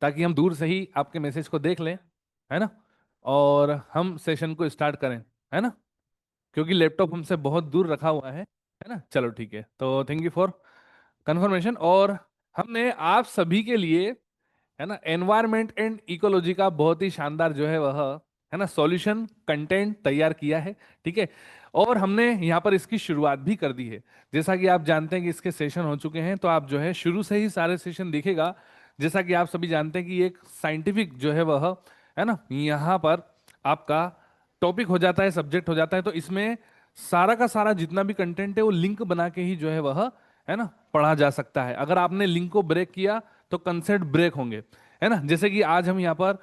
ताकि हम दूर से ही आपके मैसेज को देख लें, है ना, और हम सेशन को स्टार्ट करें, है ना, क्योंकि लैपटॉप हमसे बहुत दूर रखा हुआ है ना। चलो ठीक है, तो थैंक यू फॉर कंफर्मेशन। और हमने आप सभी के लिए, है ना, एनवायरमेंट एंड इकोलॉजी का बहुत ही शानदार जो है वह, है ना, सॉल्यूशन कंटेंट तैयार किया है। ठीक है, और हमने यहाँ पर इसकी शुरुआत भी कर दी है। जैसा कि आप जानते हैं कि इसके सेशन हो चुके हैं, तो आप जो है शुरू से ही सारे सेशन देखेगा। जैसा कि आप सभी जानते हैं कि एक साइंटिफिक जो है वह, है ना, यहाँ पर आपका टॉपिक हो जाता है, सब्जेक्ट हो जाता है, तो इसमें सारा का सारा जितना भी कंटेंट है वो लिंक बना के ही जो है वह, है ना, पढ़ा जा सकता है। अगर आपने लिंक को ब्रेक किया तो कंसेप्ट ब्रेक होंगे, है ना। जैसे कि आज हम यहाँ पर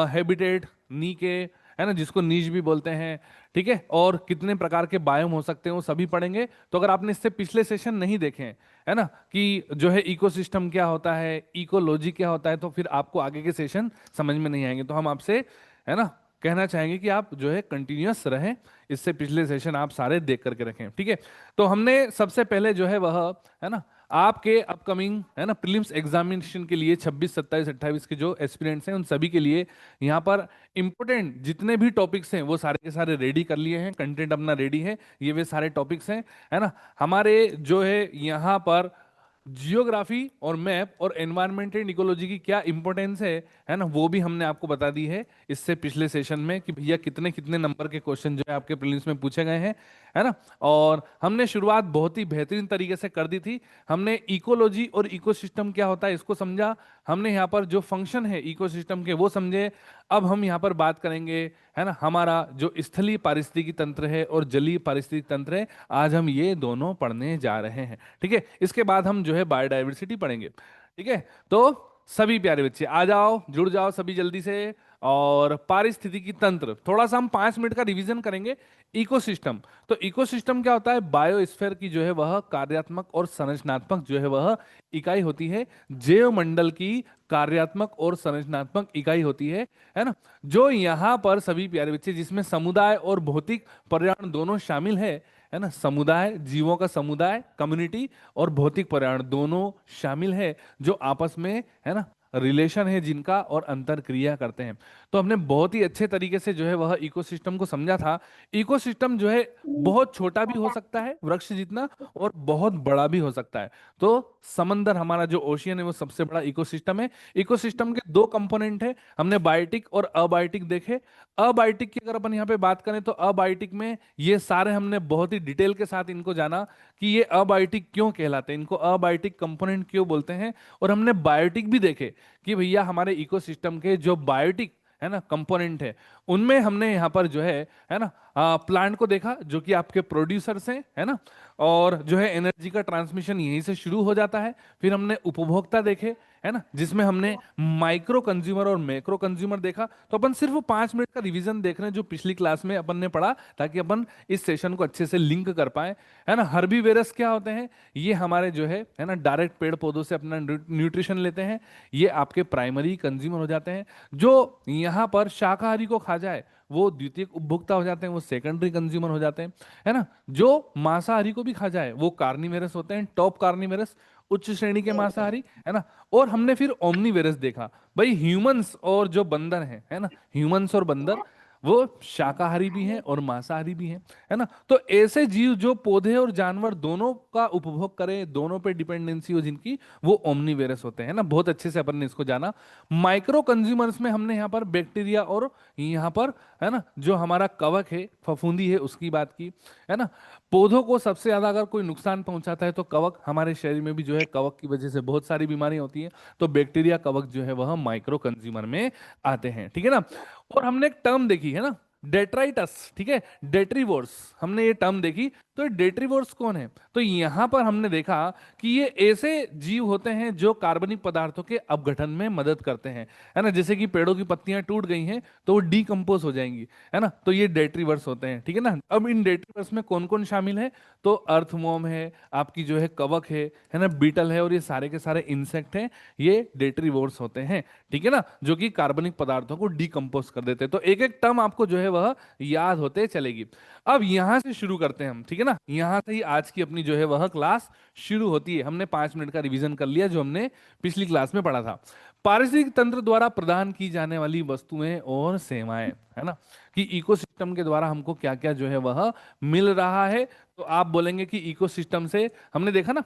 हैबिटेट, नीके, है ना, जिसको नीच भी बोलते हैं, ठीक है, और कितने प्रकार के बायोम हो सकते हैं वो सभी पढ़ेंगे। तो अगर आपने इससे पिछले सेशन नहीं देखे हैं, है ना, कि जो है इकोसिस्टम क्या होता है, इकोलॉजी क्या होता है, तो फिर आपको आगे के सेशन समझ में नहीं आएंगे। तो हम आपसे, है ना, कहना चाहेंगे कि आप जो है कंटिन्यूअस रहें, इससे पिछले सेशन आप सारे देख करके रखें। ठीक है, तो हमने सबसे पहले जो है वह, है ना, आपके अपकमिंग, है ना, प्रीलिम्स एग्जामिनेशन के लिए 26, 27, 28 के जो एस्पिरेंट्स हैं उन सभी के लिए यहाँ पर इंपोर्टेंट जितने भी टॉपिक्स हैं वो सारे के सारे रेडी कर लिए हैं, कंटेंट अपना रेडी है, ये वे सारे टॉपिक्स हैं, है ना। हमारे जो है यहाँ पर जियोग्राफी और मैप और एनवायरमेंट एंड इकोलॉजी की क्या इंपॉर्टेंस है ना, वो भी हमने आपको बता दी है इससे पिछले सेशन में, कि भैया कितने कितने नंबर के क्वेश्चन जो है आपके प्रीलिम्स में पूछे गए हैं, है ना। और हमने शुरुआत बहुत ही बेहतरीन तरीके से कर दी थी। हमने इकोलॉजी और इकोसिस्टम क्या होता है इसको समझा, हमने यहाँ पर जो फंक्शन है इकोसिस्टम के वो समझे। अब हम यहाँ पर बात करेंगे, है ना, हमारा जो स्थलीय पारिस्थितिकी तंत्र है और जलीय पारिस्थितिकी तंत्र है, आज हम ये दोनों पढ़ने जा रहे हैं। ठीक है, इसके बाद हम जो है बायोडाइवर्सिटी पढ़ेंगे। ठीक है, तो सभी प्यारे बच्चे आ जाओ, जुड़ जाओ सभी जल्दी से। और पारिस्थितिकी तंत्र थोड़ा सा हम 5 मिनट का रिवीजन करेंगे। इकोसिस्टम, तो इकोसिस्टम क्या होता है, बायोस्फीयर की जो है वह कार्यात्मक और संरचनात्मक जो है वह इकाई होती है। जैव मंडल की कार्यात्मक और संरचनात्मक इकाई होती है ना, जो यहाँ पर सभी प्यारे बच्चे, जिसमें समुदाय और भौतिक पर्यावरण दोनों शामिल है ना, समुदाय, जीवों का समुदाय, कम्युनिटी, और भौतिक पर्यावरण दोनों शामिल है, जो आपस में, है ना, रिलेशन है जिनका, और अंतर क्रिया करते हैं। तो हमने बहुत ही अच्छे तरीके से जो है वह इकोसिस्टम को समझा था। इकोसिस्टम जो है बहुत छोटा भी हो सकता है वृक्ष जितना, और बहुत बड़ा भी हो सकता है। तो समंदर, हमारा जो ओशियन है वो सबसे बड़ा इकोसिस्टम है। इकोसिस्टम के दो कंपोनेंट है, हमने बायोटिक और अबायोटिक देखे। अबायोटिक की अगर अपन यहाँ पे बात करें तो अबायोटिक में ये सारे हमने बहुत ही डिटेल के साथ इनको जाना कि ये अबायोटिक क्यों कहलाते हैं, इनको अबायोटिक कंपोनेंट क्यों बोलते हैं। और हमने बायोटिक भी देखे कि भैया हमारे इकोसिस्टम के जो बायोटिक, है ना, कंपोनेंट है, उनमें हमने यहाँ पर जो है ना, प्लांट को देखा जो कि आपके प्रोड्यूसर्स हैं, है ना, और जो है एनर्जी का ट्रांसमिशन यहीं से शुरू हो जाता है। फिर हमने उपभोक्ता देखे, है ना, जिसमें हमने माइक्रो कंज्यूमर और मैक्रो कंज्यूमर देखा। तो अपन सिर्फ 5 मिनट का रिवीजन देख रहे हैं जो पिछली क्लास में अपन ने पढ़ा, ताकि अपन इस सेशन को अच्छे से लिंक कर पाए, है ना। हर्बीवेरस क्या होते हैं, ये हमारे जो है ना, डायरेक्ट पेड़ पौधों से अपना न्यूट्रिशन लेते हैं, ये आपके प्राइमरी कंज्यूमर हो जाते हैं। जो यहाँ पर शाकाहारी को खा जाए वो द्वितीयक उपभोक्ता हो जाते हैं, वो सेकेंडरी कंज्यूमर हो जाते हैं, है ना। जो मांसाहारी को भी खा जाए वो कार्निवेरस होते हैं, टॉप कार्निवेरस, उच्च श्रेणी के मांसाहारी, है ना। और हमने फिर ओमनीवेरस देखा, भाई ह्यूमंस और जो बंदर हैं, है ना, ह्यूमंस और बंदर वो शाकाहारी भी हैं और मांसाहारी भी हैं, है ना। तो ऐसे जीव जो पौधे और जानवर दोनों का उपभोग करें, दोनों पे डिपेंडेंसी हो जिनकी, वो ओमनीवेरस होते हैं, है ना। बहुत अच्छे से अपन ने इसको जाना। माइक्रो कंज्यूमर्स में हमने यहाँ पर बैक्टीरिया और यहाँ पर, है ना, जो हमारा कवक है, फफूंदी है, उसकी बात की, है ना। पौधों को सबसे ज्यादा अगर कोई नुकसान पहुंचाता है तो कवक, हमारे शरीर में भी जो है कवक की वजह से बहुत सारी बीमारियां होती हैं। तो बैक्टीरिया, कवक जो है वह माइक्रो कंज्यूमर में आते हैं, ठीक है ना। और हमने एक टर्म देखी है ना, डेट्राइटस, ठीक है, डेट्रीवोर्स, हमने ये टर्म देखी। तो ये डेट्रीवोर्स कौन है, तो यहां पर हमने देखा कि ये ऐसे जीव होते हैं जो कार्बनिक पदार्थों के अपघटन में मदद करते हैं, है ना। जैसे कि पेड़ों की पत्तियां टूट गई हैं तो वो डीकंपोज हो जाएंगी, है ना, तो ये डेट्रीवर्स होते हैं, ठीक है ना। अब इन डेट्रीवर्स में कौन कौन शामिल है, तो अर्थवॉर्म है, आपकी जो है कवक है ना, बीटल है, और ये सारे के सारे इंसेक्ट हैं, ये डेट्रीवोर्स होते हैं, ठीक है ना, जो कि कार्बनिक पदार्थों को डीकंपोज कर देते हैं। तो एक एक टर्म आपको जो है वह याद होते चलेगी। अब यहां से शुरू करते हैं हम, ठीक है है ना। यहाँ से ही आज की अपनी जो है वह क्लास शुरू होती है। हमने 5 मिनट का रिवीजन कर लिया जो हमने पिछली क्लास में पढ़ा था। पारिस्थितिक तंत्र द्वारा प्रदान की जाने वाली वस्तुएं और सेवाएं, है ना, कि इकोसिस्टम के द्वारा हमको क्या क्या जो है वह मिल रहा है। तो आप बोलेंगे कि इकोसिस्टम से हमने देखा ना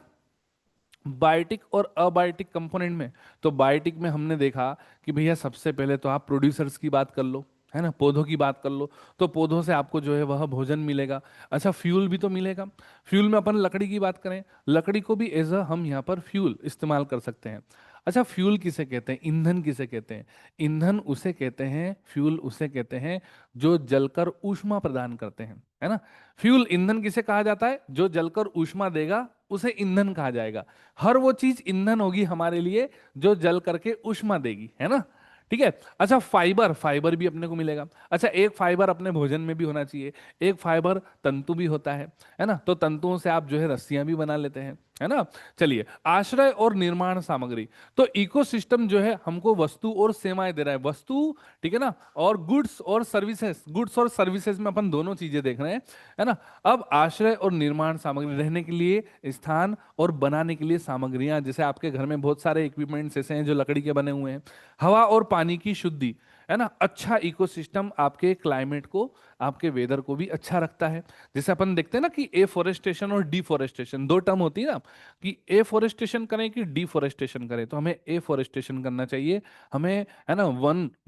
बायोटिक और अबायोटिक कंपोनेंट में। तो बायोटिक में हमने देखा कि भैया सबसे पहले तो आप प्रोड्यूसर्स की बात कर लो, है ना, पौधों की बात कर लो, तो पौधों से आपको जो है वह भोजन मिलेगा। अच्छा, फ्यूल भी तो मिलेगा। फ्यूल में अपन लकड़ी की बात करें, लकड़ी को भी एज अ हम यहाँ पर फ्यूल इस्तेमाल कर सकते हैं। अच्छा, फ्यूल किसे कहते हैं, ईंधन किसे कहते हैं? ईंधन उसे कहते हैं, फ्यूल उसे कहते हैं जो जलकर ऊष्मा प्रदान करते हैं, है ना। फ्यूल ईंधन किसे कहा जाता है? जो जलकर ऊष्मा देगा उसे ईंधन कहा जाएगा। हर वो चीज ईंधन होगी हमारे लिए जो जल करके ऊष्मा देगी, है ना। ठीक है। अच्छा, फाइबर, फाइबर भी अपने को मिलेगा। अच्छा, एक फाइबर अपने भोजन में भी होना चाहिए। एक फाइबर तंतु भी होता है ना। तो तंतुओं से आप जो है रस्सियां भी बना लेते हैं, है ना। चलिए, आश्रय और निर्माण सामग्री। तो इकोसिस्टम जो है हमको वस्तु और सेवाएं दे रहा है। वस्तु, ठीक है ना, और गुड्स और सर्विसेज। गुड्स और सर्विसेज में अपन दोनों चीजें देख रहे हैं, है ना। अब आश्रय और निर्माण सामग्री, रहने के लिए स्थान और बनाने के लिए सामग्रियां, जैसे आपके घर में बहुत सारे इक्विपमेंट्स ऐसे हैं जो लकड़ी के बने हुए हैं। हवा और पानी की शुद्धि, है ना। अच्छा इकोसिस्टम आपके क्लाइमेट को, आपके वेदर को भी अच्छा रखता है। जैसे अपन देखते हैं ना कि एफोरेस्टेशन और डिफोरेस्टेशन, दो टर्म होती है ना, कि एफोरेस्टेशन करें कि डिफोरेस्टेशन करें। तो हमें एफोरेस्टेशन करना चाहिए, हमें, है ना,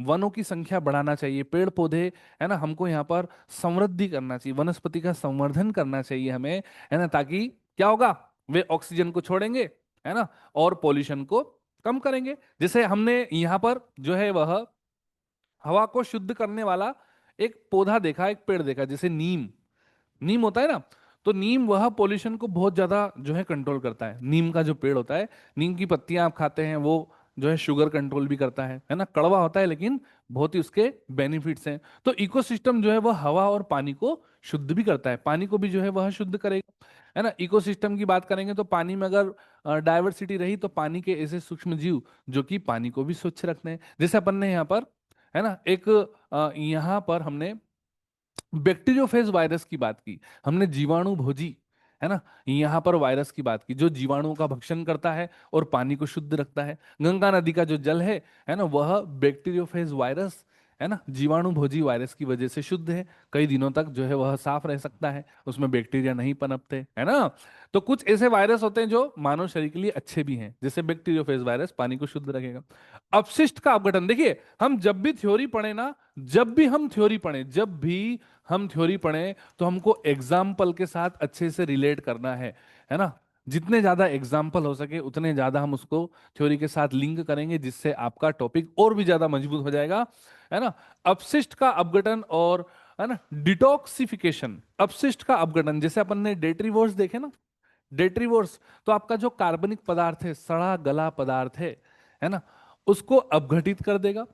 वनों की संख्या बढ़ाना चाहिए, पेड़ पौधे, है ना, हमको यहाँ पर समृद्धि करना चाहिए, वनस्पति का संवर्धन करना चाहिए हमें, है ना, ताकि क्या होगा, वे ऑक्सीजन को छोड़ेंगे, है ना, और पॉल्यूशन को कम करेंगे। जैसे हमने यहाँ पर जो है वह हवा को शुद्ध करने वाला एक पौधा देखा, एक पेड़ देखा, जैसे नीम। नीम होता है ना, तो नीम वह पॉल्यूशन को बहुत ज्यादा जो है कंट्रोल करता है। नीम का जो पेड़ होता है, नीम की पत्तियां आप खाते हैं, वो जो है शुगर कंट्रोल भी करता है ना। कड़वा होता है लेकिन बहुत ही उसके बेनिफिट्स हैं। तो इकोसिस्टम जो है वह हवा और पानी को शुद्ध भी करता है, पानी को भी जो है वह शुद्ध करेगा, है ना। इकोसिस्टम की बात करेंगे तो पानी में अगर डायवर्सिटी रही तो पानी के ऐसे सूक्ष्म जीव जो कि पानी को भी स्वच्छ रखते हैं। जैसे अपन ने यहाँ पर, है ना, एक यहाँ पर हमने बैक्टीरियोफेज वायरस की बात की, हमने जीवाणु भोजी, है ना, यहाँ पर वायरस की बात की जो जीवाणुओं का भक्षण करता है और पानी को शुद्ध रखता है। गंगा नदी का जो जल है ना, वह बैक्टीरियोफेज वायरस, है ना, जीवाणु भोजी वायरस की वजह से शुद्ध है। कई दिनों तक जो है वह साफ रह सकता है, उसमें बैक्टीरिया नहीं पनपते, है ना। तो कुछ ऐसे वायरस होते हैं जो मानव शरीर के लिए अच्छे भी हैं, जैसे बैक्टीरियोफेज वायरस पानी को शुद्ध रखेगा। अपशिष्ट का अपघटन, देखिए हम जब भी थ्योरी पढ़े ना, जब भी हम थ्योरी पढ़ें तो हमको एग्जाम्पल के साथ अच्छे से रिलेट करना है ना। जितने ज्यादा एग्जाम्पल हो सके उतने ज्यादा हम उसको थ्योरी के साथ लिंक करेंगे, जिससे आपका टॉपिक और भी ज्यादा मजबूत हो जाएगा, है ना। अपशिष्ट का अपघटन और, है ना, डिटॉक्सिफिकेशन। अपशिष्ट का अपघटन, जैसे अपन ने डेट्रीवोर्स देखे ना, डेट्रीवोर्स, तो आपका जो कार्बनिक पदार्थ है, सड़ा गला पदार्थ है ना, उसको अपघटित कर देगा।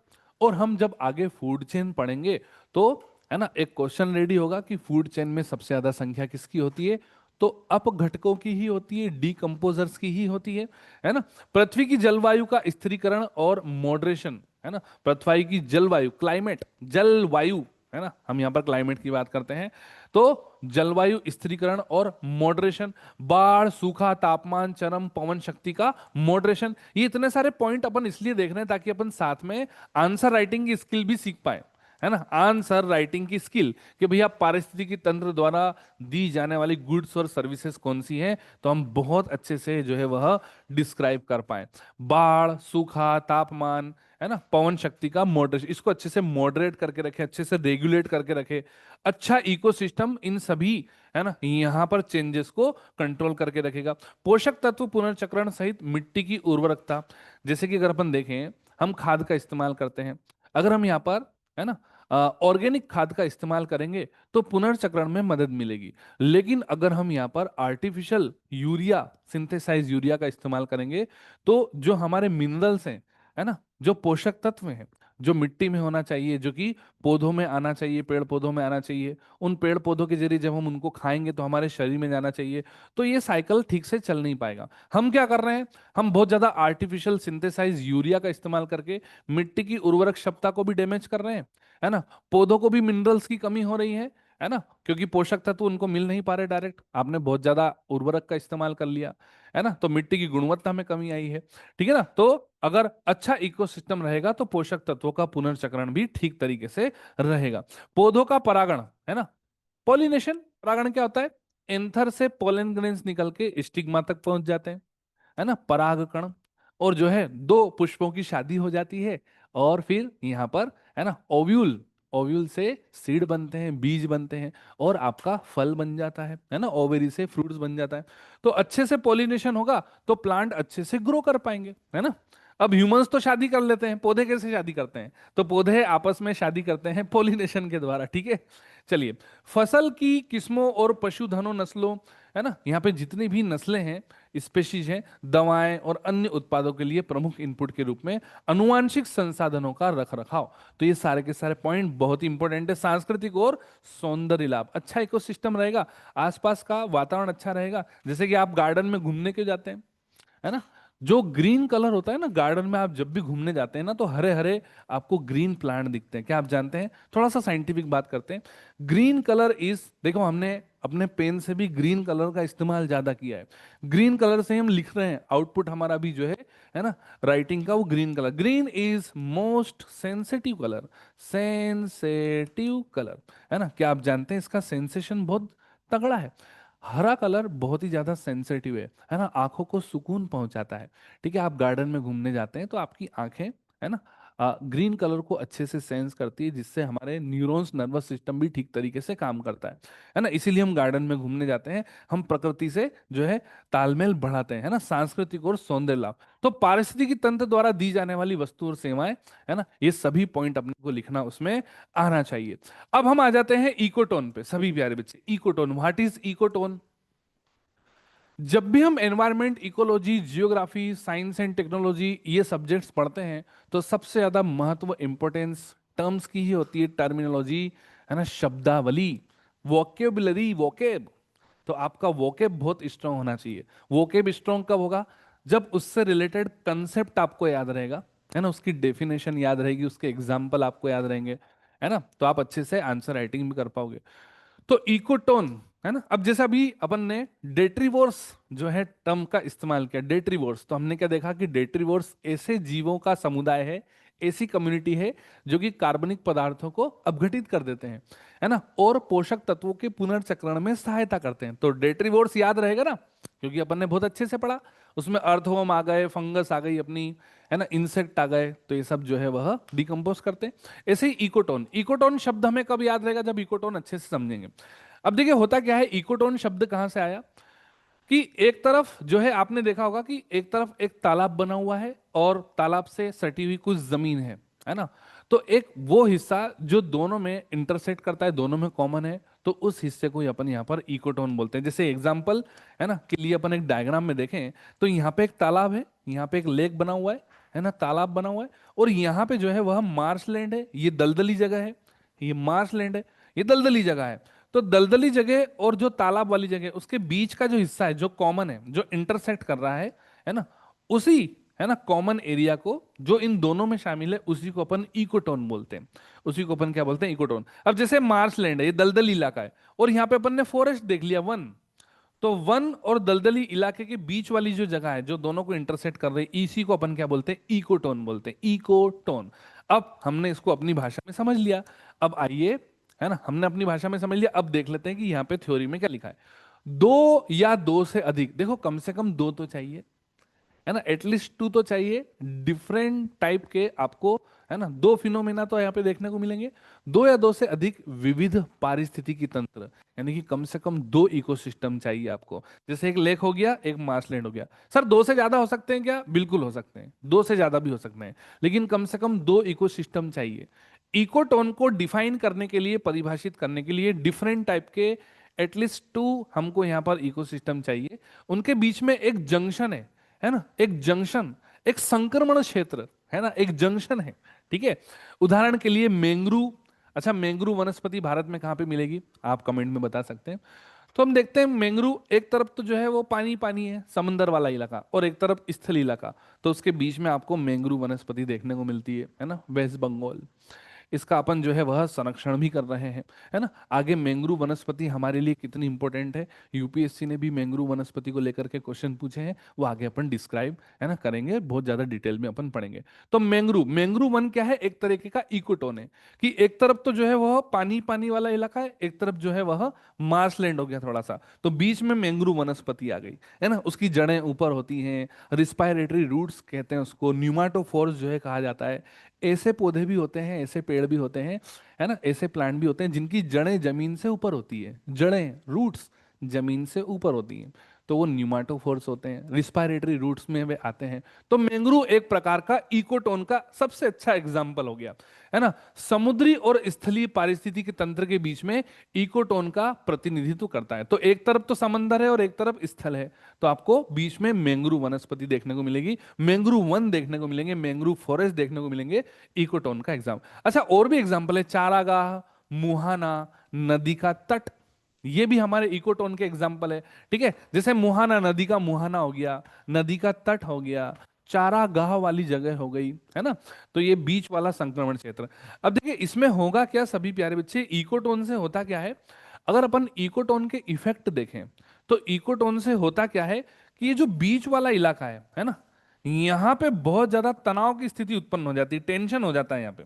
और हम जब आगे फूड चेन पढ़ेंगे तो, है ना, एक क्वेश्चन रेडी होगा कि फूड चेन में सबसे ज्यादा संख्या किसकी होती है? तो अपघटकों की ही होती है, डीकंपोजर्स की ही होती है ना। पृथ्वी की जलवायु का स्थिरीकरण और मॉडरेशन, है ना, पृथ्वी की जलवायु, क्लाइमेट, जलवायु, है ना, हम यहां पर क्लाइमेट की बात करते हैं। तो जलवायु स्थिरीकरण और मॉडरेशन, बाढ़, सूखा, तापमान, चरम पवन शक्ति का मॉडरेशन, ये इतने सारे पॉइंट अपन इसलिए देख रहे हैं ताकि अपन साथ में आंसर राइटिंग की स्किल भी सीख पाए, है ना। आंसर राइटिंग की स्किल, कि भैया पारिस्थितिकी तंत्र द्वारा दी जाने वाली गुड्स और सर्विसेज कौन सी हैं, तो हम बहुत अच्छे से जो है वह डिस्क्राइब कर पाए। बाढ़, सूखा, तापमान, है ना, पवन शक्ति का मॉडरेशन, इसको अच्छे से मॉडरेट करके रखे, अच्छे से रेगुलेट करके रखे। अच्छा इकोसिस्टम इन सभी, है ना, यहां पर चेंजेस को कंट्रोल करके रखेगा। पोषक तत्व पुनर्चक्रण सहित मिट्टी की उर्वरकता, जैसे कि अगर अपन देखें, हम खाद का इस्तेमाल करते हैं, अगर हम यहाँ पर, है ना, ऑर्गेनिक खाद का इस्तेमाल करेंगे तो पुनर्चक्रण में मदद मिलेगी। लेकिन अगर हम यहाँ पर आर्टिफिशियल यूरिया, सिंथेसाइज यूरिया का इस्तेमाल करेंगे तो जो हमारे मिनरल्स हैं, है ना, जो पोषक तत्व हैं, जो मिट्टी में होना चाहिए, जो कि पौधों में आना चाहिए, पेड़ पौधों में आना चाहिए, उन पेड़ पौधों के जरिए जब हम उनको खाएंगे तो हमारे शरीर में जाना चाहिए, तो ये साइकिल ठीक से चल नहीं पाएगा। हम क्या कर रहे हैं, हम बहुत ज्यादा आर्टिफिशियल सिंथेसाइज यूरिया का इस्तेमाल करके मिट्टी की उर्वरक क्षमता को भी डैमेज कर रहे हैं, है ना। पौधों को भी मिनरल्स की कमी हो रही है, है ना, क्योंकि पोषक तत्व उनको मिल नहीं पा रहे डायरेक्ट, आपने बहुत ज्यादा उर्वरक का इस्तेमाल कर लिया, है ना, तो मिट्टी की गुणवत्ता में कमी आई है। ठीक है ना, तो अगर अच्छा इकोसिस्टम रहेगा तो पोषक तत्वों का पुनर्चक्रण भी ठीक तरीके से रहेगा। पौधों का परागण, है ना, पॉलिनेशन, परागण क्या होता है, एंथर से पोलन ग्रेन्स निकल के स्टिग्मा तक पहुंच जाते हैं, है ना, परागकण, और जो है दो पुष्पों की शादी हो जाती है, और फिर यहाँ पर, है ना, ओव्यूल, ओव्यूल से सीड बनते हैं, बीज बनते हैं, और आपका फल बन जाता है ना, ओवेरी से फ्रूट्स बन जाता है। तो अच्छे से पॉलिनेशन होगा तो प्लांट अच्छे से ग्रो कर पाएंगे, है ना। अब ह्यूमंस तो शादी कर लेते हैं, पौधे कैसे शादी करते हैं, तो पौधे आपस में शादी करते हैं पॉलिनेशन के द्वारा। ठीक है, चलिए, फसल की किस्मों और पशुधनों नस्लों, है ना, यहाँ पे जितनी भी नस्लें हैं, स्पेशीज हैं, दवाएं और अन्य उत्पादों के लिए प्रमुख इनपुट के रूप में अनुवांशिक संसाधनों का रखरखाव। तो ये सारे के सारे पॉइंट बहुत ही इंपॉर्टेंट है। सांस्कृतिक और सौंदर्य लाभ, अच्छा इकोसिस्टम रहेगा, आसपास का वातावरण अच्छा रहेगा, जैसे कि आप गार्डन में घूमने के जाते हैं, है ना, जो ग्रीन कलर होता है ना गार्डन में, आप जब भी घूमने जाते हैं ना तो हरे हरे आपको ग्रीन प्लांट दिखते हैं, क्या आप जानते हैं, थोड़ा सा साइंटिफिक बात करते हैं। ग्रीन कलर इज, देखो हमने अपने पेन से भी ग्रीन कलर का इस्तेमाल ज्यादा किया है, ग्रीन कलर से हम लिख रहे हैं, आउटपुट हमारा भी जो है ना, राइटिंग का वो green colour, green is most sensitive colour, sensitive colour, है ना, क्या आप जानते हैं इसका सेंसेशन बहुत तगड़ा है। हरा कलर बहुत ही ज्यादा सेंसिटिव है ना, आंखों को सुकून पहुंचाता है। ठीक है, आप गार्डन में घूमने जाते हैं तो आपकी आंखें, है ना, ग्रीन कलर को अच्छे से सेंस करती है, जिससे हमारे न्यूरॉन्स, नर्वस सिस्टम भी ठीक तरीके से काम करता है ना, इसीलिए हम गार्डन में घूमने जाते हैं, हम प्रकृति से जो है तालमेल बढ़ाते हैं, है ना, सांस्कृतिक और सौंदर्य लाभ। तो पारिस्थितिकी तंत्र द्वारा दी जाने वाली वस्तु और सेवाएं, है ना, ये सभी पॉइंट अपने को लिखना उसमें आना चाहिए। अब हम आ जाते हैं इकोटोन पे, सभी प्यारे बच्चे, इकोटोन, व्हाट इज इकोटोन। जब भी हम environment, ecology, geography, science and technology ये सब्जेक्ट्स पढ़ते हैं तो सबसे ज्यादा महत्व, इंपॉर्टेंस टर्म्स की ही होती है, टर्मिनोलॉजी, है ना, शब्दावली, वोकेबुलरी, वोकेब। तो आपका वोकेब बहुत स्ट्रांग होना चाहिए। वोकेब स्ट्रांग कब होगा, जब उससे रिलेटेड कंसेप्ट आपको याद रहेगा, है ना, उसकी डेफिनेशन याद रहेगी, उसके एग्जाम्पल आपको याद रहेंगे, है ना, तो आप अच्छे से आंसर राइटिंग भी कर पाओगे। तो इकोटोन, है ना, अब जैसे अभी अपन ने डेट्रीवोर्स जो है टर्म का इस्तेमाल किया, डेट्रीवोर्स, तो हमने क्या देखा कि डेट्रीवोर्स ऐसे जीवों का समुदाय ऐसी कम्युनिटी है जो कि कार्बनिक पदार्थों को अपघटित कर देते हैं, है ना, और पोषक तत्वों के पुनर्चक्रण में सहायता करते हैं। तो डेट्रीवोर्स याद रहेगा ना, क्योंकि अपन ने बहुत अच्छे से पढ़ा, उसमें अर्थवर्म आ गए, फंगस आ गई अपनी, है ना, इंसेक्ट आ गए, तो ये सब जो है वह डिकम्पोज करते हैं। ऐसे ही इकोटोन, इकोटोन शब्द हमें कब याद रहेगा, जब इकोटोन अच्छे से समझेंगे। अब देखिए होता क्या है, इकोटोन शब्द कहां से आया, कि एक तरफ जो है आपने देखा होगा कि एक तरफ एक तालाब बना हुआ है और तालाब से सटी हुई कुछ जमीन है ना, तो एक वो हिस्सा जो दोनों में इंटरसेक्ट करता है, दोनों में कॉमन है, तो उस हिस्से को ही अपन यहाँ पर इकोटोन बोलते हैं। जैसे एग्जांपल, है ना, के लिए अपन एक डायग्राम में देखें तो यहाँ पे एक तालाब है, यहाँ पे एक लेक बना हुआ है ना, तालाब बना हुआ है, और यहाँ पे जो है वह मार्शलैंड है, ये दलदली जगह है, ये मार्शलैंड है, ये दलदली जगह है। तो दलदली जगह और जो तालाब वाली जगह, उसके बीच का जो हिस्सा है, जो कॉमन है, जो इंटरसेक्ट कर रहा है ना, उसी, है ना, कॉमन एरिया को जो इन दोनों में शामिल है, उसी को अपन इकोटोन बोलते हैं। उसी को अपन क्या बोलते हैं, इकोटोन। अब जैसे मार्शलैंड है, ये दलदली इलाका है, और यहाँ पे अपन ने फॉरेस्ट देख लिया, वन, तो वन और दलदली इलाके के बीच वाली जो जगह है, जो दोनों को इंटरसेक्ट कर रही है, इसी को अपन क्या बोलते हैं, इकोटोन बोलते हैं, इकोटोन। अब हमने इसको अपनी भाषा में समझ लिया, अब आइए, है ना, हमने अपनी भाषा में समझ लिया, अब देख लेते हैं कि यहाँ पे थ्योरी में क्या लिखा है। दो या दो से अधिक, देखो कम से कम दो तो चाहिए, है ना, एटलीस्ट टू तो चाहिए, डिफरेंट टाइप के आपको, है ना, दो फिनोमेना तो यहाँ पे देखने को मिलेंगे, दो या दो से अधिक विविध पारिस्थितिकी तंत्र, यानी कि कम से कम दो इकोसिस्टम चाहिए आपको। जैसे एक लेक हो गया, एक मार्शलैंड हो गया। सर दो से ज्यादा हो सकते हैं क्या, बिल्कुल हो सकते हैं, दो से ज्यादा भी हो सकते हैं, लेकिन कम से कम दो इकोसिस्टम चाहिए। इकोटोन को डिफाइन करने के लिए, परिभाषित करने के लिए डिफरेंट टाइप के एटलीस्ट टू हमको यहाँ पर इकोसिस्टम चाहिए। उनके बीच में एक जंक्शन है ना, एक जंक्शन, एक संक्रमण क्षेत्र, है ना, एक जंक्शन है। ठीक है, उदाहरण के लिए मैंग्रू, अच्छा मैंग्रू वनस्पति भारत में कहाँ पे मिलेगी, आप कमेंट में बता सकते हैं। तो हम देखते हैं मैंग्रू, एक तरफ तो जो है वो पानी पानी है, समंदर वाला इलाका, और एक तरफ स्थल इलाका, तो उसके बीच में आपको मैंग्रू वनस्पति देखने को मिलती है ना, वेस्ट बंगाल। इसका अपन जो है वह संरक्षण भी कर रहे हैं, है ना। आगे मैंग्रोव वनस्पति हमारे लिए कितनी इंपॉर्टेंट है, यूपीएससी ने भी मैंग्रोव वनस्पति को लेकर के क्वेश्चन पूछे हैं, वो आगे अपन डिस्क्राइब, है ना, करेंगे, बहुत ज्यादा डिटेल में अपन पढ़ेंगे। तो मैंग्रोव, मैंग्रोव वन क्या है, एक तरीके का इकोटोन है, कि एक तरफ तो जो है वह पानी पानी वाला इलाका है, एक तरफ जो है वह मार्शलैंड हो गया थोड़ा सा, तो बीच में मैंग्रोव वनस्पति आ गई, है ना। उसकी जड़ें ऊपर होती हैं, रिस्पायरेटरी रूट्स कहते हैं उसको, न्यूमाटोफोर्स जो है कहा जाता है। ऐसे पौधे भी होते हैं, ऐसे पेड़ भी होते हैं, है ना, ऐसे प्लांट भी होते हैं जिनकी जड़ें जमीन से ऊपर होती है, जड़ें रूट्स जमीन से ऊपर होती हैं, तो वो न्यूमाटोफोर्स होते हैं, रिस्पायरेटरी रूट्स में वे आते हैं। तो मैंग्रोव एक प्रकार का इकोटोन का सबसे अच्छा एग्जाम्पल हो गया, है ना। समुद्री और स्थलीय पारिस्थितिकी तंत्र के बीच में इकोटोन का प्रतिनिधित्व करता है। तो एक तरफ तो समंदर है और एक तरफ स्थल है, तो आपको बीच में मैंग्रोव वनस्पति देखने को मिलेगी, मैंग्रोव वन देखने को मिलेंगे, मैंग्रोव फॉरेस्ट देखने को मिलेंगे, इकोटोन का एग्जाम। अच्छा, और भी एग्जाम्पल है, चारागाह, मुहाना, नदी का तट, ये भी हमारे इकोटोन के एग्जाम्पल है। ठीक है, जैसे मुहाना, नदी का मुहाना हो गया, नदी का तट हो गया, चारागाह वाली जगह हो गई, है ना। तो ये बीच वाला संक्रमण क्षेत्र। अब देखिए इसमें होगा क्या सभी प्यारे बच्चे, इकोटोन से होता क्या है, अगर अपन इकोटोन के इफेक्ट देखें तो इकोटोन से होता क्या है कि ये जो बीच वाला इलाका है ना, यहां पे बहुत ज्यादा तनाव की स्थिति उत्पन्न हो जाती है, टेंशन हो जाता है यहाँ पे,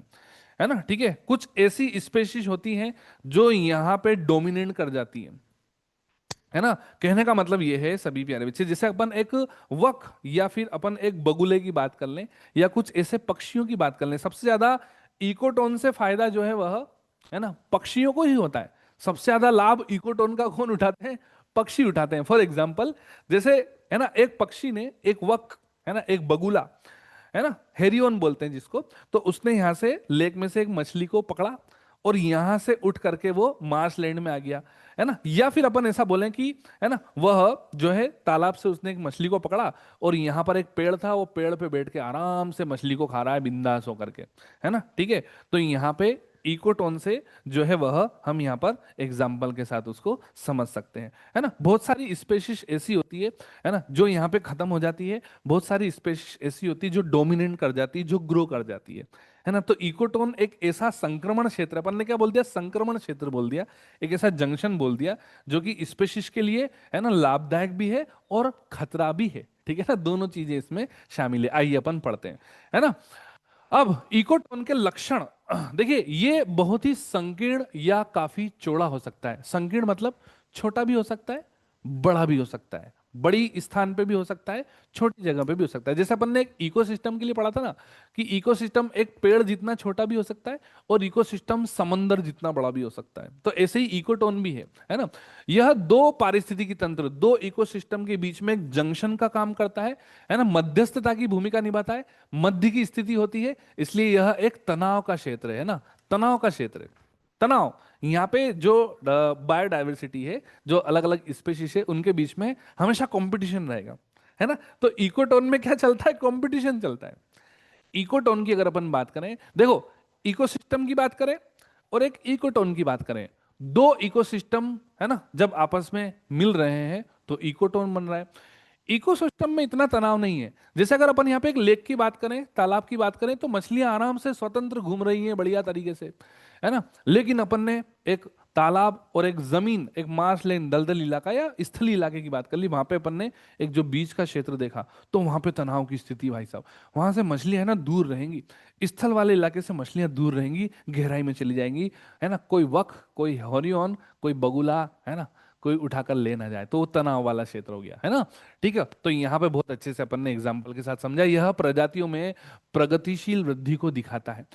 है ना। ठीक है, कुछ ऐसी स्पेशीज होती हैं जो यहाँ पे डोमिनेट कर जाती हैं, है ना। कहने का मतलब ये है सभी प्यारे बच्चे, जैसे अपन एक वक या फिर अपन एक बगुले की बात कर लें या कुछ ऐसे पक्षियों की बात कर लें, सबसे ज्यादा इकोटोन से फायदा जो है वह, है ना, पक्षियों को ही होता है। सबसे ज्यादा लाभ इकोटोन का कौन उठाते हैं, पक्षी उठाते हैं। फॉर एग्जाम्पल, जैसे, है ना, एक पक्षी ने एक वक, है ना, एक बगुला, है ना, हेरियन बोलते हैं जिसको, तो उसने यहां से लेक में से एक मछली को पकड़ा और यहां से उठ करके वो मार्शलैंड में आ गया, है ना। या फिर अपन ऐसा बोलें कि, है ना, वह जो है तालाब से उसने एक मछली को पकड़ा और यहाँ पर एक पेड़ था, वो पेड़ पे बैठ के आराम से मछली को खा रहा है बिंदास होकर के, है ना। ठीक है, तो यहाँ पे इकोटोन से जो है वह हम यहाँ पर एग्जाम्पल के साथ उसको समझ सकते हैं, है ना। बहुत सारी स्पेशीज ऐसी होती है ना, जो यहाँ पे खत्म हो जाती है, बहुत सारी स्पेशीज ऐसी होती है जो डोमिनेट कर जाती है, जो ग्रो कर जाती है ना। तो इकोटोन एक ऐसा संक्रमण क्षेत्र, अपन ने क्या बोल दिया, संक्रमण क्षेत्र बोल दिया, एक ऐसा जंक्शन बोल दिया जो कि स्पेशीज के लिए, है ना, लाभदायक भी है और खतरा भी है। ठीक है ना, दोनों चीजें इसमें शामिल है। आइए अपन पढ़ते हैं, है ना। अब इकोटोन के लक्षण देखिए, ये बहुत ही संकीर्ण या काफी चौड़ा हो सकता है। संकीर्ण मतलब छोटा भी हो सकता है, बड़ा भी हो सकता है, बड़ी स्थान पे भी हो सकता है, छोटी जगह पे भी हो सकता है। जैसे अपन ने एक इकोसिस्टम के लिए पढ़ा था ना, कि इकोसिस्टम एक पेड़ जितना छोटा भी हो सकता है और इकोसिस्टम समंदर जितना बड़ा भी हो सकता है, तो ऐसे ही इकोटोन भी है ना। यह दो पारिस्थितिकी तंत्र, दो इकोसिस्टम के बीच में एक जंक्शन का काम करता है ना, मध्यस्थता की भूमिका निभाता है, मध्य की स्थिति होती है, इसलिए यह एक तनाव का क्षेत्र है ना, तनाव का क्षेत्र है। तनाव, यहाँ पे जो बायोडायवर्सिटी है, जो अलग अलग स्पेशीज है, उनके बीच में हमेशा कंपटीशन रहेगा, है ना। तो इकोटोन में क्या चलता है, कंपटीशन चलता है। इकोटोन की अगर अपन बात करें, देखो, इकोसिस्टम की बात करें और एक इकोटोन की बात करें, दो इकोसिस्टम, है ना, जब आपस में मिल रहे हैं तो इकोटोन बन रहा है। इकोसिस्टम में इतना तनाव नहीं है। जैसे अगर अपन यहाँ पे एक लेक की बात करें, तालाब की बात करें, तो मछलियां आराम से स्वतंत्र घूम रही हैं बढ़िया तरीके से, है ना। लेकिन अपन ने एक तालाब और एक जमीन, एक मार्शलैंड, दलदल इलाका या स्थलीय इलाके की बात कर ली, वहां पे अपन ने एक जो बीच का क्षेत्र देखा, तो वहां पे तनाव की स्थिति भाई साहब, वहां से मछलियां, है ना, दूर रहेंगी। स्थल वाले इलाके से मछलियां दूर रहेंगी, गहराई में चली जाएंगी, है ना। कोई वक, कोई हॉरियन, कोई बगुला, है ना, कोई उठाकर ले ना जाए, तो वो तनाव वाला क्षेत्र हो गया, है ना। ठीक है, तो यहाँ पे बहुत अच्छे से अपन ने एग्जाम्पल के साथ समझा, यह प्रजातियों में प्रगतिशील वृद्धि को दिखाता है।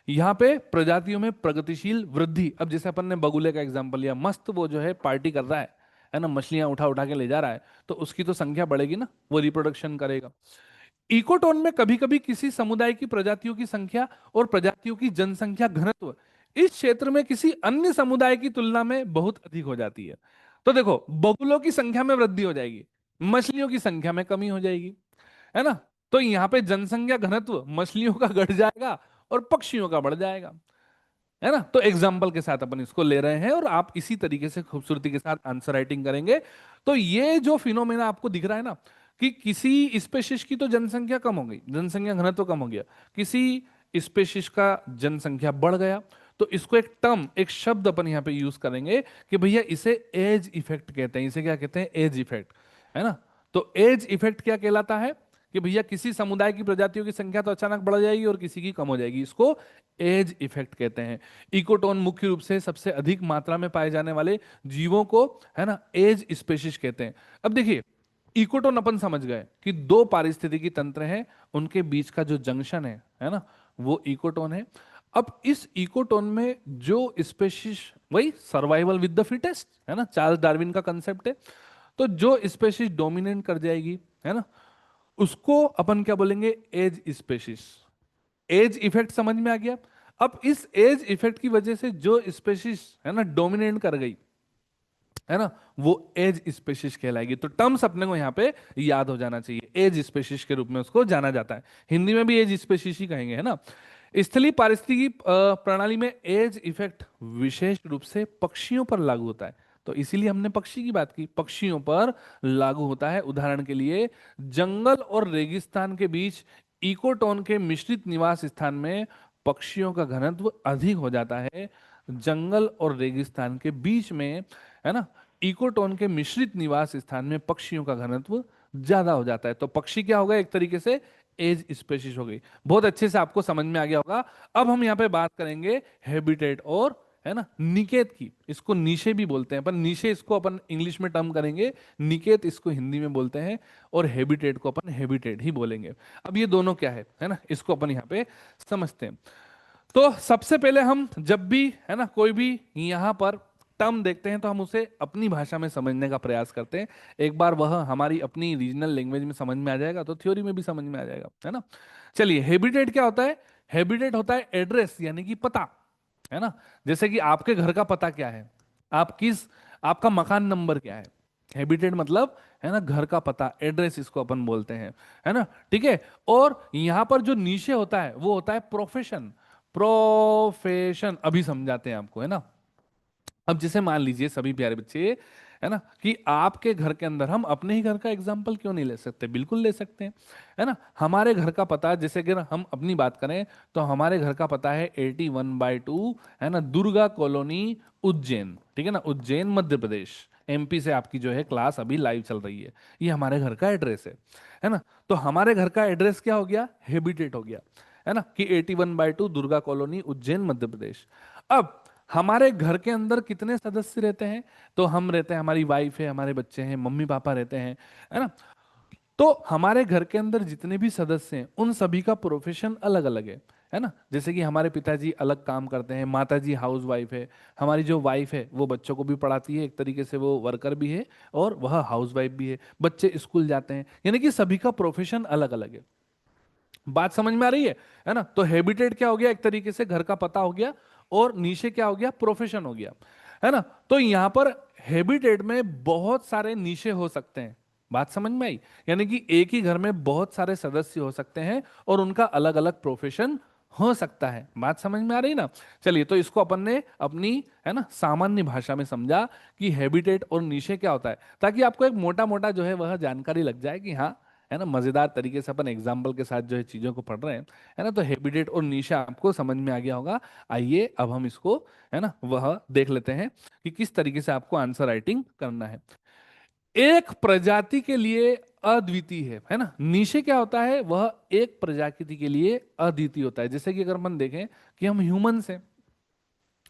यहाँ पे प्रजातियों में प्रगतिशील वृद्धि, अब जैसे अपन ने बगुले का एग्जाम्पल लिया, मस्त वो जो है पार्टी कर रहा है ना, मछलियां उठा उठा के ले जा रहा है, तो उसकी तो संख्या बढ़ेगी ना, वो रिप्रोडक्शन करेगा। इकोटोन में कभी कभी किसी समुदाय की प्रजातियों की संख्या और प्रजातियों की जनसंख्या घनत्व इस क्षेत्र में किसी अन्य समुदाय की तुलना में बहुत अधिक हो जाती है। तो देखो, बगुलों की संख्या में वृद्धि हो जाएगी, मछलियों की संख्या में कमी हो जाएगी, है ना। तो यहाँ पे जनसंख्या घनत्व मछलियों का घट जाएगा और पक्षियों का बढ़ जाएगा, है ना। तो एग्जाम्पल के साथ अपन इसको ले रहे हैं और आप इसी तरीके से खूबसूरती के साथ आंसर राइटिंग करेंगे। तो ये जो फिनोमेना आपको दिख रहा है ना, कि किसी स्पेशीज की तो जनसंख्या कम हो गई, जनसंख्या घनत्व कम हो गया, किसी स्पेशीज का जनसंख्या बढ़ गया, तो इसको एक टर्म, एक शब्द अपन यहाँ पे यूज करेंगे कि भैया इसे एज इफेक्ट कहते हैं। इसे क्या कहते हैं? एज इफेक्ट, है ना। तो एज इफेक्ट क्या कहलाता है कि भैया किसी समुदाय की प्रजातियों की संख्या तो अचानक बढ़ जाएगी और किसी की कम हो जाएगी, इसको एज इफेक्ट कहते हैं। इकोटोन मुख्य रूप से सबसे अधिक मात्रा में पाए जाने वाले जीवों को, है ना, एज स्पेशीज कहते हैं। अब देखिए, इकोटोन अपन समझ गए कि दो पारिस्थितिकी तंत्र हैं, उनके बीच का जो जंक्शन है ना, वो इकोटोन है। अब इस इकोटोन में जो स्पेशीज, वही सर्वाइवल विद द फिटेस्ट, है ना, चार्ल्स डार्विन का कंसेप्ट है। तो जो स्पेशीज डोमिनेट कर जाएगी, है ना, उसको अपन क्या बोलेंगे? As species. एज इफेक्ट समझ में आ गया। अब इस एज इफेक्ट की वजह से जो स्पेशीज, है ना, डोमिनेट कर गई, है ना, वो एज स्पेशीज कहलाएगी। तो टर्म्स अपने को यहाँ पे याद हो जाना चाहिए, एज स्पेशीज के रूप में उसको जाना जाता है। हिंदी में भी एज स्पेशीज ही कहेंगे, है ना। स्थलीय पारिस्थितिकी प्रणाली में एज इफेक्ट विशेष रूप से पक्षियों पर लागू होता है। तो इसीलिए हमने पक्षी की बात की, पक्षियों पर लागू होता है। उदाहरण के लिए, जंगल और रेगिस्तान के बीच इकोटोन के मिश्रित निवास स्थान में पक्षियों का घनत्व अधिक हो जाता है। जंगल और रेगिस्तान के बीच में, है ना, इकोटोन के मिश्रित निवास स्थान में पक्षियों का घनत्व ज्यादा हो जाता है। तो पक्षी क्या होगा? एक तरीके से एज स्पेशीज हो गई। बहुत अच्छे से आपको समझ में आ गया होगा। अब हम यहाँ पे बात करेंगे हैबिटेट और, है ना, निकेत की। इसको नीशे भी बोलते हैं, पर नीशे इसको अपन इंग्लिश में टर्म करेंगे, निकेत इसको हिंदी में बोलते हैं, और हैबिटेट को अपन हैबिटेट ही बोलेंगे। अब ये दोनों क्या है ना, इसको अपन यहाँ पे समझते हैं। तो सबसे पहले हम जब भी, है ना, कोई भी यहाँ पर टर्म देखते हैं तो हम उसे अपनी भाषा में समझने का प्रयास करते हैं। एक बार वह हमारी अपनी रीजनल लैंग्वेज में समझ में आ जाएगा तो थ्योरी में भी समझ में आ जाएगा, है ना। चलिए, हैबिटेट क्या होता है? हैबिटेट होता है एड्रेस, यानी कि पता, है ना। जैसे कि आपके घर का पता क्या है, आप किस, आपका मकान नंबर क्या है। हैबिटेट मतलब, है ना, घर का पता, एड्रेस इसको अपन बोलते हैं, है ना, ठीक है। और यहां पर जो नीचे होता है वो होता है प्रोफेशन। प्रोफेशन अभी समझाते हैं आपको, है ना। अब जैसे मान लीजिए सभी प्यारे बच्चे, है ना, कि आपके घर के अंदर, हम अपने ही घर का एग्जाम्पल क्यों नहीं ले सकते? बिल्कुल ले सकते हैं, है ना। हमारे घर का पता, जैसे अगर हम अपनी बात करें तो हमारे घर का पता है 81/2, है ना, दुर्गा कॉलोनी, उज्जैन, ठीक है ना, उज्जैन मध्य प्रदेश। एमपी से आपकी जो है क्लास अभी लाइव चल रही है, ये हमारे घर का एड्रेस है ना। तो हमारे घर का एड्रेस क्या हो गया? हैबिटेट हो गया, है ना, कि 81/2 दुर्गा कॉलोनी, उज्जैन मध्य प्रदेश। अब हमारे घर के अंदर कितने सदस्य रहते हैं? तो हम रहते हैं, हमारी वाइफ है, हमारे बच्चे हैं, मम्मी पापा रहते हैं, है ना। तो हमारे घर के अंदर जितने भी सदस्य हैं उन सभी का प्रोफेशन अलग अलग है ना। जैसे कि हमारे पिताजी अलग काम करते हैं, माताजी हाउस वाइफ है, हमारी जो वाइफ है वो बच्चों को भी पढ़ाती है, एक तरीके से वो वर्कर भी है और वह हाउस वाइफ भी है, बच्चे स्कूल जाते हैं, यानी कि सभी का प्रोफेशन अलग अलग है। बात समझ में आ रही है ना। तो हैबिटेट क्या हो गया? एक तरीके से घर का पता हो गया, और नीचे क्या हो गया? प्रोफेशन हो गया, है ना। तो यहां पर हैबिटेट में बहुत सारे नीचे हो सकते हैं। बात समझ में आई? यानी कि एक ही घर में बहुत सारे सदस्य हो सकते हैं और उनका अलग अलग प्रोफेशन हो सकता है। बात समझ में आ रही ना। चलिए, तो इसको अपन ने अपनी, है ना, सामान्य भाषा में समझा कि हैबिटेट और नीचे क्या होता है, ताकि आपको एक मोटा मोटा जो है वह जानकारी लग जाए कि हाँ, है ना, मजेदार तरीके से अपन एग्जाम्पल के साथ जो है चीजों को पढ़ रहे हैं, है ना। तो हैबिटेट और निशा आपको समझ में आ गया होगा। आइए अब हम इसको, है ना, वह देख लेते हैं कि किस तरीके से आपको आंसर राइटिंग करना है। एक प्रजाति के लिए अद्वितीय है ना। निशे क्या होता है? वह एक प्रजाति के लिए अद्वितीय होता है। जैसे कि अगर अपन देखें कि हम ह्यूमंस हैं,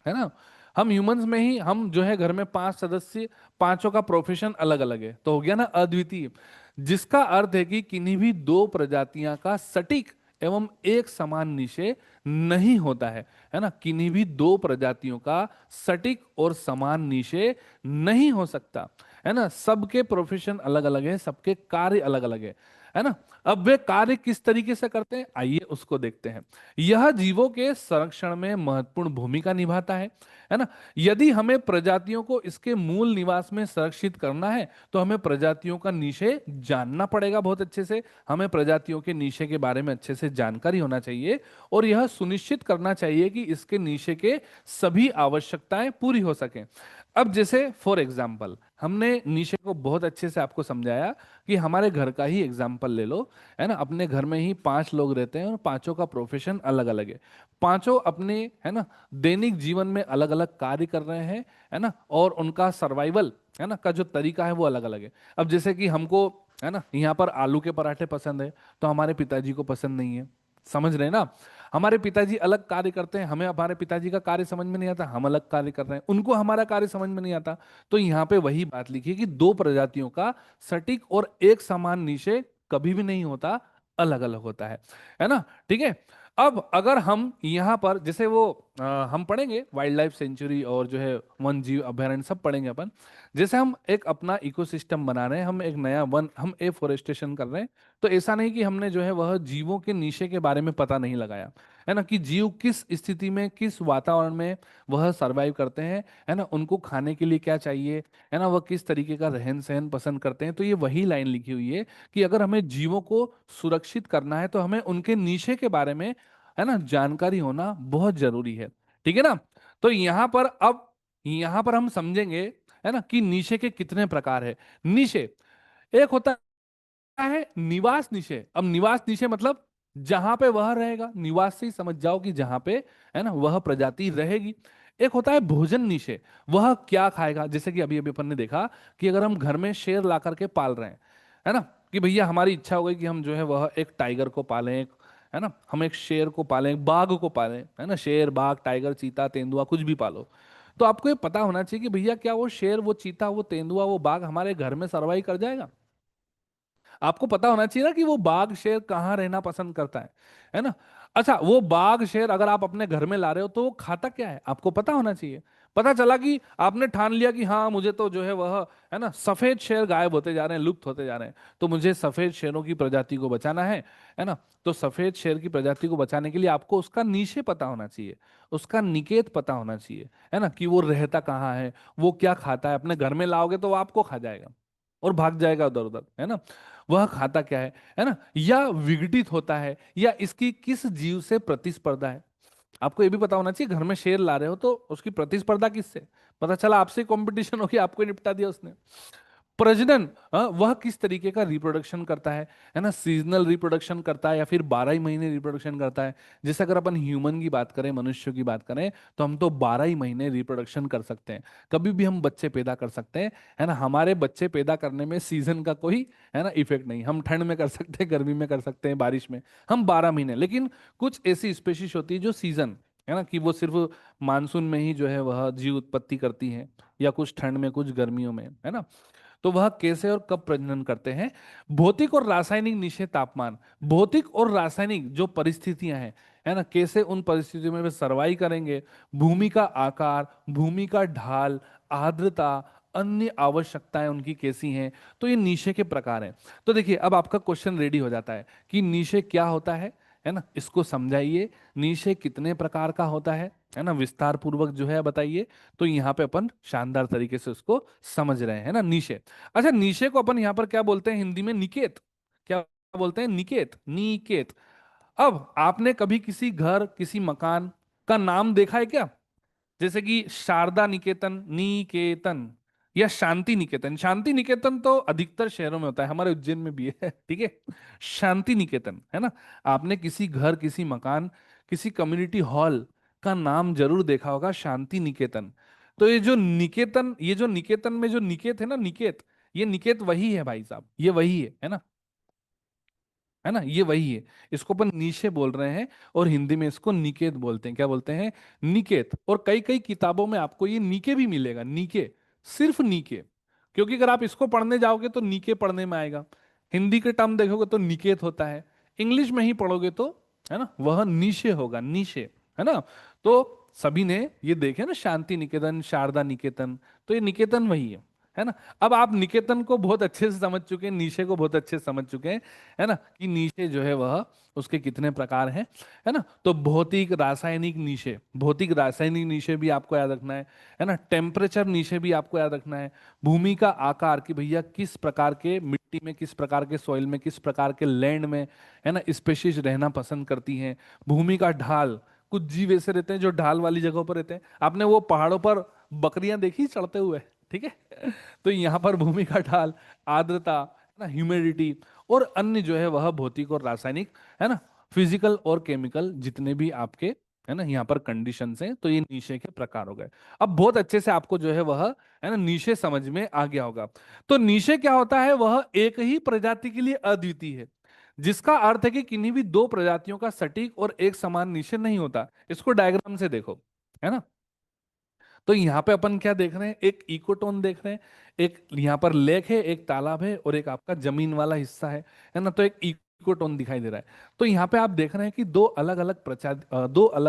है ना, हम ह्यूमंस में ही हम जो है घर में 5 सदस्य, पांचों का प्रोफेशन अलग अलग है, तो हो गया ना अद्वितीय। जिसका अर्थ है कि किन्हीं भी दो प्रजातियां का सटीक एवं एक समान निश्चय नहीं होता है ना। किन्हीं भी दो प्रजातियों का सटीक और समान निश्चय नहीं हो सकता, है ना। सबके प्रोफेशन अलग अलग है, सबके कार्य अलग अलग है ना। अब वे कार्य किस तरीके से करते हैं, आइए उसको देखते हैं। यह जीवों के संरक्षण में महत्वपूर्ण भूमिका निभाता है ना। यदि हमें प्रजातियों को इसके मूल निवास में संरक्षित करना है तो हमें प्रजातियों का निशय जानना पड़ेगा बहुत अच्छे से। हमें प्रजातियों के निशय के बारे में अच्छे से जानकारी होना चाहिए और यह सुनिश्चित करना चाहिए कि इसके निशय के सभी आवश्यकताएं पूरी हो सकें। अब जैसे फॉर एग्जाम्पल हमने नीशे को बहुत अच्छे से आपको समझाया कि हमारे घर का ही एग्जाम्पल ले लो, है ना। अपने घर में ही 5 लोग रहते हैं और पांचों का प्रोफेशन अलग अलग है। पांचों अपने, है ना, दैनिक जीवन में अलग अलग कार्य कर रहे हैं, है ना, और उनका सर्वाइवल, है ना, का जो तरीका है वो अलग अलग है। अब जैसे कि हमको, है ना, यहाँ पर आलू के पराठे पसंद है, तो हमारे पिताजी को पसंद नहीं है। समझ रहे हैं ना। हमारे पिताजी अलग कार्य करते हैं, हमें हमारे पिताजी का कार्य समझ में नहीं आता, हम अलग कार्य कर रहे हैं, उनको हमारा कार्य समझ में नहीं आता। तो यहाँ पे वही बात लिखी है कि दो प्रजातियों का सटीक और एक समान निश्चय कभी भी नहीं होता, अलग अलग होता है ना। ठीक है। अब अगर हम यहाँ पर जैसे वो हम पढ़ेंगे वाइल्ड लाइफ सेंचुरी और जो है वन जीव अभयारण्य सब पढ़ेंगे अपन। जैसे हम एक अपना इकोसिस्टम बना रहे हैं, हम एक नया वन, हम एफोरेस्टेशन कर रहे हैं, तो ऐसा नहीं कि हमने जो है वह जीवों के नीचे के बारे में पता नहीं लगाया, है ना, कि जीव किस स्थिति में, किस वातावरण में वह सरवाइव करते हैं, है ना, उनको खाने के लिए क्या चाहिए, है ना, वह किस तरीके का रहन सहन पसंद करते हैं। तो ये वही लाइन लिखी हुई है कि अगर हमें जीवों को सुरक्षित करना है तो हमें उनके नीचे के बारे में, है ना, जानकारी होना बहुत जरूरी है। ठीक है ना। तो यहाँ पर अब, यहाँ पर हम समझेंगे, है ना, कि नीचे के कितने प्रकार है। नीचे एक होता है निवास निशे। अब निवास निशे मतलब जहां पे वह रहेगा, निवास से ही समझ जाओ कि जहां पे, है ना, वह प्रजाति रहेगी। एक होता है भोजन निशे, वह क्या खाएगा। जैसे कि अभी अभी अपन ने देखा कि अगर हम घर में शेर ला करके पाल रहे हैं, है ना, कि भैया हमारी इच्छा हो गई कि हम जो है वह एक टाइगर को पालें, है ना, हम एक शेर को पालें, एक बाघ को पालें, है ना, शेर बाघ टाइगर चीता तेंदुआ कुछ भी पालो। तो आपको ये पता होना चाहिए कि भैया क्या वो शेर वो चीता वो तेंदुआ वो बाघ हमारे घर में सर्वाइव कर जाएगा। आपको पता होना चाहिए ना कि वो बाघ शेर कहाँ रहना पसंद करता है ना। अच्छा, वो बाघ शेर अगर आप अपने घर में ला रहे हो तो वो खाता क्या है आपको पता होना चाहिए। पता चला कि आपने ठान लिया कि हाँ मुझे तो जो है वह, है ना, सफेद शेर गायब होते जा रहे हैं, लुप्त होते जा रहे हैं, तो मुझे सफेद शेरों की प्रजाति को बचाना है ना। तो सफेद शेर की प्रजाति को बचाने के लिए आपको उसका नीचे पता होना चाहिए, उसका निकेत पता होना चाहिए, है ना, कि वो रहता कहाँ है, वो क्या खाता है। अपने घर में लाओगे तो वो आपको खा जाएगा और भाग जाएगा उधर उधर, है ना। वह खाता क्या है ना, या विघटित होता है, या इसकी किस जीव से प्रतिस्पर्धा है। आपको ये भी पता होना चाहिए, घर में शेर ला रहे हो तो उसकी प्रतिस्पर्धा किससे। पता चला आपसे कंपटीशन हो गया, आपको ही निपटा दिया उसने। प्रजनन, वह किस तरीके का रिप्रोडक्शन करता है ना, सीजनल रिप्रोडक्शन करता है या फिर 12 ही महीने रिप्रोडक्शन करता है। जैसे अगर अपन ह्यूमन की बात करें, मनुष्य की बात करें, तो हम तो 12 ही महीने रिप्रोडक्शन कर सकते हैं, कभी भी हम बच्चे पैदा कर सकते हैं, है ना। हमारे बच्चे पैदा करने में सीजन का कोई, है ना, इफेक्ट नहीं। हम ठंड में कर सकते हैं, गर्मी में कर सकते हैं, बारिश में, हम 12 महीने। लेकिन कुछ ऐसी स्पेशीज होती है जो सीजन, है ना, कि वो सिर्फ मानसून में ही जो है वह जीव उत्पत्ति करती है, या कुछ ठंड में कुछ गर्मियों में, है ना। तो वह कैसे और कब प्रजनन करते हैं। भौतिक और रासायनिक निषेध तापमान, भौतिक और रासायनिक जो परिस्थितियां हैं, है ना, कैसे उन परिस्थितियों में वे सरवाइव करेंगे। भूमि का आकार, भूमि का ढाल, आर्द्रता, अन्य आवश्यकताएं उनकी कैसी हैं। तो ये नीचे के प्रकार हैं। तो देखिए अब आपका क्वेश्चन रेडी हो जाता है कि नीचे क्या होता है ना, इसको समझाइए। नीचे कितने प्रकार का होता है ना, विस्तार पूर्वक जो है बताइए। तो यहाँ पे अपन शानदार तरीके से उसको समझ रहे हैं ना, नीशे। अच्छा, नीशे को अपन यहाँ पर क्या बोलते हैं हिंदी में, निकेत। क्या बोलते हैं, निकेत, निकेत। अब आपने कभी किसी घर किसी मकान का नाम देखा है क्या। जैसे कि शारदा निकेतन, निकेतन, या शांति निकेतन। शांति निकेतन तो अधिकतर शहरों में होता है, हमारे उज्जैन में भी है ठीक है। शांति निकेतन, है ना। आपने किसी घर किसी मकान किसी कम्युनिटी हॉल का नाम जरूर देखा होगा, शांति निकेतन। तो ये जो निकेतन, ये जो निकेतन में जो निकेत है ना, निकेत, ये निकेत वही है भाई साहब, ये वही है ना, है ना, ये वही है। इसको अपन नीशे बोल रहे हैं और हिंदी में इसको निकेत बोलते हैं। क्या बोलते हैं, निकेत। और कई कई किताबों में आपको ये नीके भी मिलेगा, नीके, सिर्फ नीके। क्योंकि अगर आप इसको पढ़ने जाओगे तो नीके पढ़ने में आएगा, हिंदी के टर्म देखोगे तो निकेत होता है, इंग्लिश में ही पढ़ोगे तो, है ना, वह नीशे होगा, नीशे, है ना। तो सभी ने ये देखे ना, शांति निकेतन, शारदा निकेतन, तो ये निकेतन वही है ना। अब आप निकेतन को बहुत अच्छे से समझ चुके हैं, नीशे को बहुत अच्छे से समझ चुके हैं, है ना, कि नीशे जो है वह उसके कितने प्रकार हैं, है ना। तो भौतिक रासायनिक नीशे, भौतिक रासायनिक नीशे भी आपको याद रखना है ना। टेम्परेचर नीशे भी आपको याद रखना है। भूमि का आकार, कि भैया किस प्रकार के मिट्टी में, किस प्रकार के सॉइल में, किस प्रकार के लैंड में, है ना, स्पेशीज रहना पसंद करती हैं। भूमि का ढाल, कुछ जीव ऐसे रहते हैं जो ढाल वाली जगहों पर रहते हैं। आपने वो पहाड़ों पर बकरियां देखी चढ़ते हुए, ठीक है। तो यहाँ पर भूमि का ढाल, आर्द्रता, है ना, ह्यूमिडिटी, और अन्य जो है वह भौतिक और रासायनिक, है ना, फिजिकल और केमिकल जितने भी आपके, है ना, यहाँ पर कंडीशंस हैं, तो ये नीचे के प्रकार हो गए। अब बहुत अच्छे से आपको जो है वह, है ना, नीचे समझ में आ गया होगा। तो नीचे क्या होता है, वह एक ही प्रजाति के लिए अद्वितीय है, जिसका अर्थ है कि किन्हीं भी दो प्रजातियों का सटीक और एक समान निश्चय नहीं होता। इसको डायग्राम से देखो, है ना। तो यहाँ पे अपन क्या देख रहे हैं, एक इकोटोन देख रहे हैं, एक यहाँ पर लेक है, एक तालाब है, और एक आपका जमीन वाला हिस्सा है ना। तो एक इकोटोन दिखाई दे रहा है। तो यहाँ पे आप देख रहे हैं कि दो अलग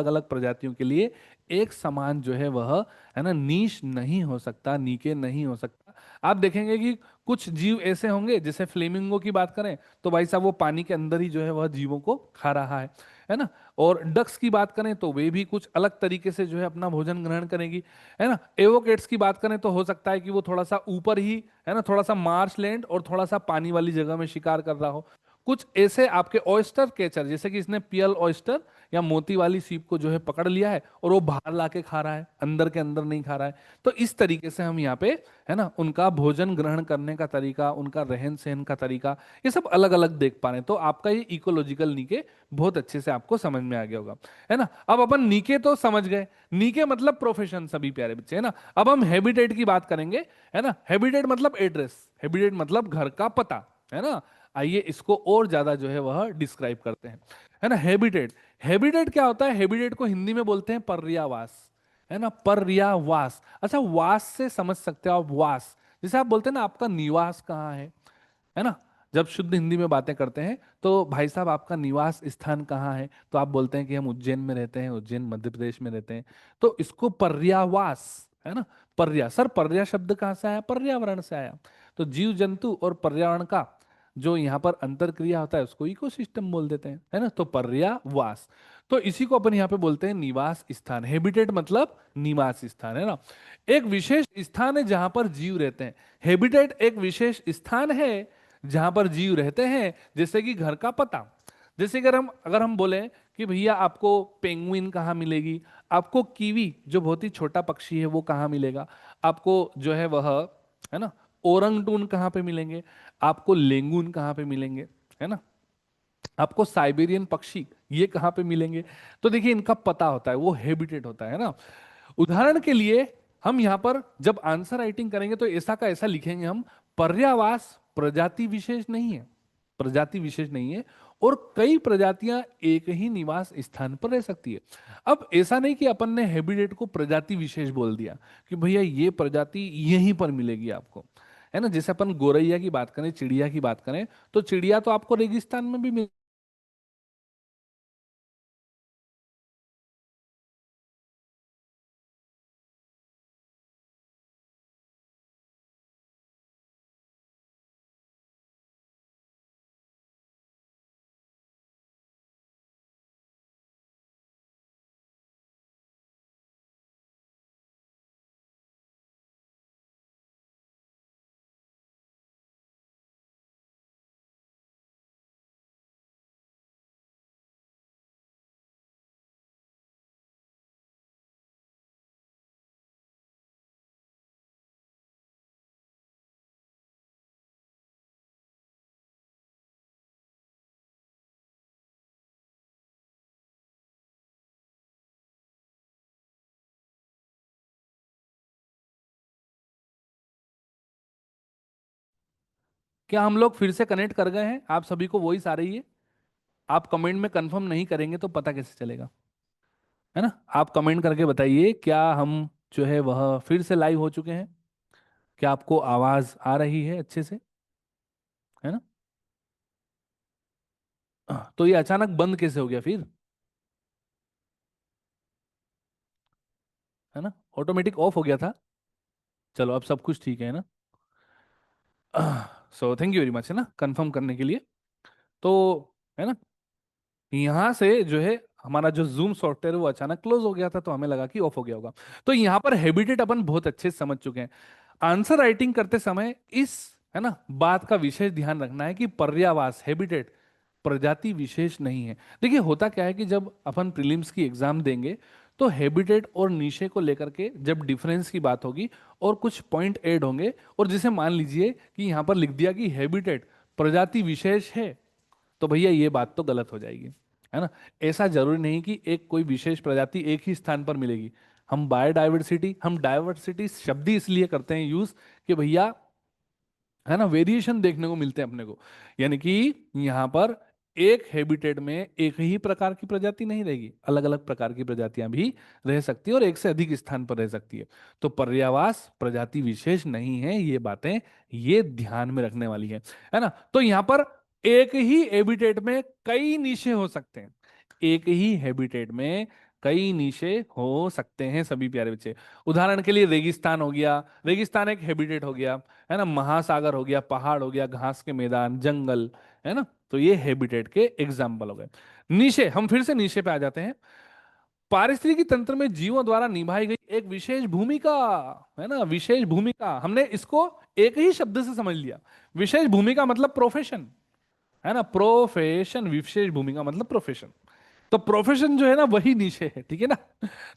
अलग प्रजातियों के लिए एक समान जो है वह, है ना, नीश नहीं हो सकता, नीके नहीं हो सकता। आप देखेंगे कि कुछ जीव ऐसे होंगे, जैसे फ्लेमिंगो की बात करें, तो भाई साहब वो पानी के अंदर ही जो है वह जीवों को खा रहा है ना। और डक्स की बात करें तो वे भी कुछ अलग तरीके से जो है अपना भोजन ग्रहण करेंगी, है ना। एवोकेट्स की बात करें तो हो सकता है कि वो थोड़ा सा ऊपर ही, है ना, थोड़ा सा मार्श लैंड और थोड़ा सा पानी वाली जगह में शिकार कर रहा हो। कुछ ऐसे आपके ऑयस्टर कैचर, जैसे कि इसने पियल ऑयस्टर या मोती वाली सीप को जो है पकड़ लिया है और वो बाहर लाके खा रहा है, अंदर के अंदर नहीं खा रहा है। तो इस तरीके से हम यहाँ पे, है ना, उनका भोजन ग्रहण करने का तरीका, उनका रहन सहन का तरीका, ये सब अलग अलग देख पा रहे हैं। तो आपका ये इकोलॉजिकल नीके बहुत अच्छे से आपको समझ में आ गया होगा, है ना। अब अपन नीके तो समझ गए, नीके मतलब प्रोफेशन, सभी प्यारे बच्चे, है ना। अब हम हैबिटेट की बात करेंगे, है ना। हैबिटेट मतलब एड्रेस, हैबिटेट मतलब घर का पता, है ना। आइए इसको और ज्यादा जो है वह डिस्क्राइब करते हैं, है ना। हैबिटेट, हैबिटेट क्या होता है, हैबिटेट को हिंदी में बोलते हैं पर्यावास, है ना, पर्यावास। अच्छा, वास से समझ सकते हो आप, वास, जैसे आप बोलते हैं ना आपका निवास कहाँ है ना। जब शुद्ध हिंदी में बातें करते हैं तो भाई साहब आपका निवास स्थान कहाँ है, तो आप बोलते हैं कि हम उज्जैन में रहते हैं, उज्जैन मध्य प्रदेश में रहते हैं। तो इसको पर्यावास, है ना। पर्या, सर पर्या शब्द कहाँ से आया, पर्यावरण से आया। तो जीव जंतु और पर्यावरण का जो यहाँ पर अंतर क्रिया होता है उसको इकोसिस्टम बोल देते हैं, है ना। तो पर्यावास, तो इसी को अपन यहाँ पे बोलते हैं निवास स्थान। हैबिटेट मतलब निवास स्थान, है ना। एक विशेष स्थान है जहां पर जीव रहते हैं। हैबिटेट एक विशेष स्थान है जहां पर जीव रहते हैं, जैसे कि घर का पता। जैसे अगर हम बोले कि भैया आपको पेंगुइन कहाँ मिलेगी, आपको कीवी जो बहुत ही छोटा पक्षी है वो कहाँ मिलेगा, आपको जो है वह, है ना, ओरंगटून कहाँ पे मिलेंगे, आपको लेंगून कहाँ पे मिलेंगे, है ना, आपको साइबेरियन पक्षी ये कहाँ पे मिलेंगे। तो देखिए इनका पता होता है, वो हैबिटेट होता है ना। उदाहरण के लिए हम यहाँ पर जब आंसर राइटिंग करेंगे तो ऐसा का ऐसा लिखेंगे हम, पर्यावास प्रजाति विशेष नहीं है, प्रजाति विशेष नहीं है, और कई प्रजातियां एक ही निवास स्थान पर रह सकती है। अब ऐसा नहीं कि अपन ने हैबिटेट को प्रजाति विशेष बोल दिया कि भैया ये प्रजाति यहीं पर मिलेगी आपको, है ना। जैसे अपन गोरैया की बात करें, चिड़िया की बात करें, तो चिड़िया तो आपको रेगिस्तान में भी मिल। क्या हम लोग फिर से कनेक्ट कर गए हैं, आप सभी को वॉइस आ रही है? आप कमेंट में कंफर्म नहीं करेंगे तो पता कैसे चलेगा, है ना। आप कमेंट करके बताइए क्या हम जो है वह फिर से लाइव हो चुके हैं, क्या आपको आवाज आ रही है अच्छे से, है ना। तो ये अचानक बंद कैसे हो गया फिर, है ना, ऑटोमेटिक ऑफ हो गया था। चलो अब सब कुछ ठीक है ना। So thank you very much, है ना, कंफर्म करने के लिए। तो, है ना, यहाँ से जो है हमारा जो जूम सॉफ्टवेयर वो अचानक क्लोज हो गया था, तो हमें लगा कि ऑफ हो गया होगा। तो यहाँ पर हैबिटेट अपन बहुत अच्छे से समझ चुके हैं। आंसर राइटिंग करते समय इस, है ना, बात का विशेष ध्यान रखना है कि पर्यावास, हैबिटेट प्रजाति विशेष नहीं है। देखिए होता क्या है कि जब अपन प्रीलिम्स की एग्जाम देंगे तो हैबिटेट और नीशे को लेकर के जब डिफरेंस की बात होगी और कुछ पॉइंट ऐड होंगे, और जिसे मान लीजिए कि यहाँ पर लिख दिया कि हैबिटेट प्रजाति विशेष है, तो भैया ये बात तो गलत हो जाएगी, है ना। ऐसा जरूरी नहीं कि एक कोई विशेष प्रजाति एक ही स्थान पर मिलेगी। हम बायोडाइवर्सिटी, हम डाइवर्सिटी शब्द ही इसलिए करते हैं यूज कि भैया, है ना, वेरिएशन देखने को मिलते हैं अपने को। यानी कि यहाँ पर एक हैबिटेट में एक ही प्रकार की प्रजाति नहीं रहेगी, अलग अलग प्रकार की प्रजातियां भी रह सकती है और एक से अधिक स्थान पर रह सकती है। तो पर्यावास प्रजाति विशेष नहीं है, ये बातें ये ध्यान में रखने वाली है ना। तो यहाँ पर एक ही हैबिटेट में कई निशे हो सकते हैं, एक ही हैबिटेट में कई निशे हो सकते हैं सभी प्यारे बच्चे। उदाहरण के लिए रेगिस्तान हो गया, रेगिस्तान एक हैबिटेट हो गया, है ना। महासागर हो गया, पहाड़ हो गया, घास के मैदान, जंगल, है ना। तो ये हैबिटेट के एग्जाम्पल हो गए। नीचे, हम फिर से नीचे पे आ जाते हैं। पारिस्थितिकी तंत्र में जीवों द्वारा निभाई गई एक विशेष भूमिका, है ना, विशेष भूमिका। हमने इसको एक ही शब्द से समझ लिया, विशेष भूमिका मतलब प्रोफेशन, है ना। प्रोफेशन, विशेष भूमिका मतलब प्रोफेशन। तो प्रोफेशन जो है ना वही नीचे है, ठीक है ना।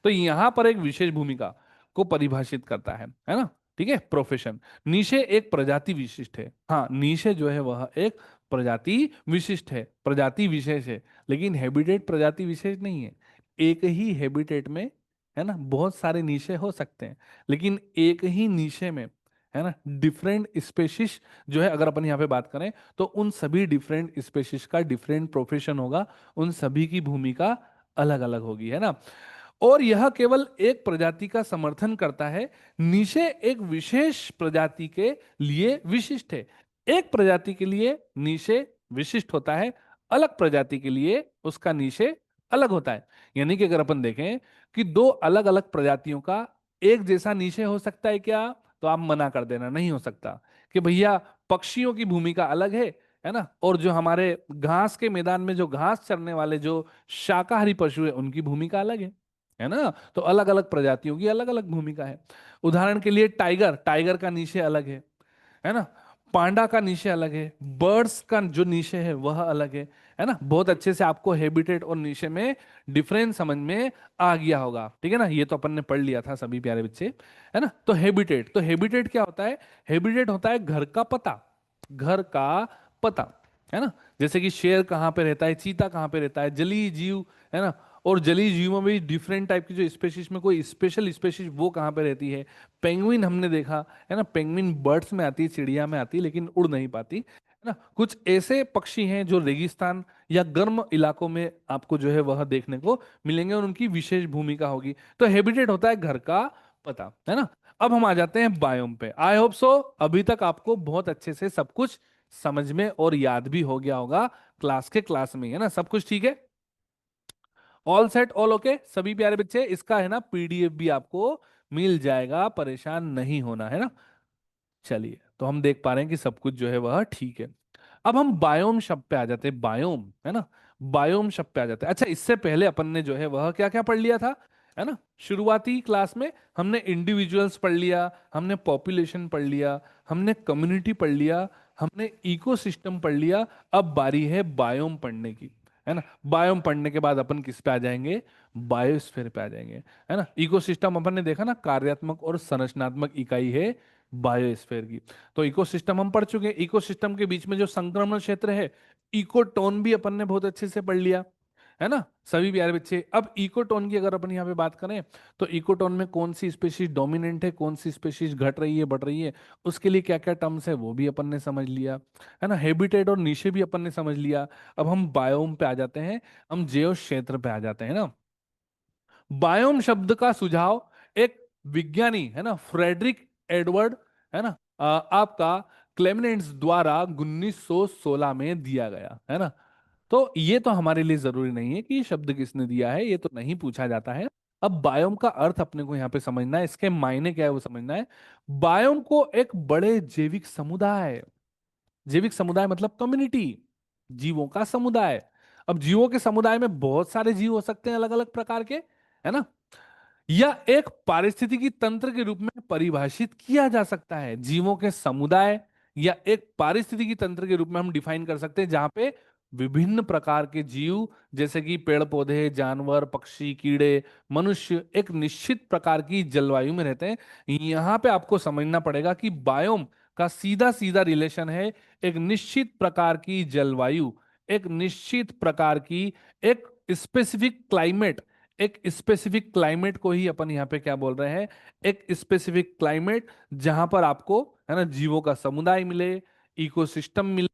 तो यहां पर एक विशेष भूमिका को परिभाषित करता है ना। ठीक है, प्रोफेशन। नीचे एक प्रजाति विशिष्ट है, हाँ, नीचे जो है वह एक प्रजाति विशिष्ट है, प्रजाति विशेष है, लेकिन हैबिटेट प्रजाति विशेष नहीं है। एक ही हैबिटेट में, है ना, बहुत सारे नीचे हो सकते हैं, लेकिन एक ही नीचे में, है ना, डिफरेंट स्पेसिस जो है, अगर अपन यहाँ पे बात करें तो उन सभी डिफरेंट स्पेसिस का डिफरेंट प्रोफेशन होगा, उन सभी की भूमिका अलग अलग होगी, है ना। और यह केवल एक प्रजाति का समर्थन करता है, नीचे एक विशेष प्रजाति के लिए विशिष्ट है। एक प्रजाति के लिए नीचे विशिष्ट होता है, अलग प्रजाति के लिए उसका नीचे अलग होता है। यानी कि अगर अपन देखें कि दो अलग अलग प्रजातियों का एक जैसा नीचे हो सकता है क्या, तो आप मना कर देना, नहीं हो सकता। कि भैया पक्षियों की भूमिका अलग है ना, और जो हमारे घास के मैदान में जो घास चरने वाले जो शाकाहारी पशु है उनकी भूमिका अलग है ना। तो अलग अलग प्रजातियों की अलग अलग भूमिका है। उदाहरण के लिए टाइगर, टाइगर का नीचे अलग है ना। पांडा का नीचे अलग है, बर्ड्स का जो नीचे है वह अलग है ना। बहुत अच्छे से आपको हैबिटेट और नीचे में डिफरेंस समझ में आ गया होगा, ठीक है ना। ये तो अपन ने पढ़ लिया था सभी प्यारे बच्चे, है ना। तो हैबिटेट, तो हैबिटेट क्या होता है, हैबिटेट होता है घर का पता, घर का पता, है ना। जैसे कि शेर कहाँ पे रहता है, चीता कहाँ पे रहता है, जलीय जीव, है ना। और जलीय जीवों में भी डिफरेंट टाइप की जो स्पेशीज में कोई स्पेशल स्पेशीज वो कहाँ पे रहती है। पेंगुइन हमने देखा, है ना, पेंगुइन बर्ड्स में आती है, चिड़िया में आती है, लेकिन उड़ नहीं पाती, है ना। कुछ ऐसे पक्षी हैं जो रेगिस्तान या गर्म इलाकों में आपको जो है वह देखने को मिलेंगे और उनकी विशेष भूमिका होगी। तो हैबिटेट होता है घर का पता, है ना। अब हम आ जाते हैं बायोम पे। आई होप सो अभी तक आपको बहुत अच्छे से सब कुछ समझ में और याद भी हो गया होगा क्लास में, है ना। सब कुछ ठीक है, ऑल सेट, ऑल ओके सभी प्यारे बच्चे। इसका है ना पीडीएफ भी आपको मिल जाएगा, परेशान नहीं होना, है ना। चलिए, तो हम देख पा रहे हैं कि सब कुछ जो है वह ठीक है। अब हम बायोम शब्द पे आ जाते हैं, बायोम, है ना। बायोम शब्द पे आ जाते हैं। अच्छा, इससे पहले अपन ने जो है वह क्या क्या पढ़ लिया था, है ना। शुरुआती क्लास में हमने इंडिविजुअल्स पढ़ लिया, हमने पॉपुलेशन पढ़ लिया, हमने कम्युनिटी पढ़ लिया, हमने इकोसिस्टम पढ़ लिया। अब बारी है बायोम पढ़ने की, है ना। बायोम पढ़ने के बाद अपन किस पे आ जाएंगे, बायोस्फीयर पे आ जाएंगे, है ना। इकोसिस्टम अपन ने देखा ना, कार्यात्मक और संरचनात्मक इकाई है बायोस्फीयर की। तो इकोसिस्टम हम पढ़ चुके हैं, इकोसिस्टम के बीच में जो संक्रमण क्षेत्र है, इकोटोन भी अपन ने बहुत अच्छे से पढ़ लिया, है ना सभी प्यारे बच्चे। अब इकोटोन की अगर अपन यहाँ पे बात करें तो इकोटोन में कौन सी स्पेशीज डोमिनेंट है, कौन सी स्पेशीज घट रही है, बढ़ रही है, उसके लिए क्या क्या टर्म्स है वो भी अपन ने समझ लिया, है ना। हैबिटेट और नीचे भी अपन ने समझ लिया। अब हम बायोम पे आ जाते हैं, हम जैव क्षेत्र पे आ जाते हैं ना। बायोम शब्द का सुझाव एक विज्ञानी, है ना, फ्रेडरिक एडवर्ड, है ना, आपका क्लेमेंट्स द्वारा 1916 में दिया गया, है ना। तो ये तो हमारे लिए जरूरी नहीं है कि ये शब्द किसने दिया है, ये तो नहीं पूछा जाता है। अब बायोम का अर्थ अपने को यहाँ पे समझना है, इसके मायने क्या है वो समझना है। बायोम को एक बड़े जैविक समुदाय, जैविक समुदाय मतलब कम्युनिटी, जीवों का समुदाय। अब जीवों के समुदाय में बहुत सारे जीव हो सकते हैं अलग अलग प्रकार के, है ना। या एक पारिस्थितिकी तंत्र के रूप में परिभाषित किया जा सकता है, जीवों के समुदाय या एक पारिस्थितिकी तंत्र के रूप में हम डिफाइन कर सकते हैं, जहां पे विभिन्न प्रकार के जीव जैसे कि पेड़ पौधे, जानवर, पक्षी, कीड़े, मनुष्य एक निश्चित प्रकार की जलवायु में रहते हैं। यहाँ पे आपको समझना पड़ेगा कि बायोम का सीधा सीधा रिलेशन है एक निश्चित प्रकार की जलवायु, एक निश्चित प्रकार की एक स्पेसिफिक क्लाइमेट। एक स्पेसिफिक क्लाइमेट को ही अपन यहाँ पे क्या बोल रहे हैं, एक स्पेसिफिक क्लाइमेट जहां पर आपको है ना जीवों का समुदाय मिले, इकोसिस्टम मिले।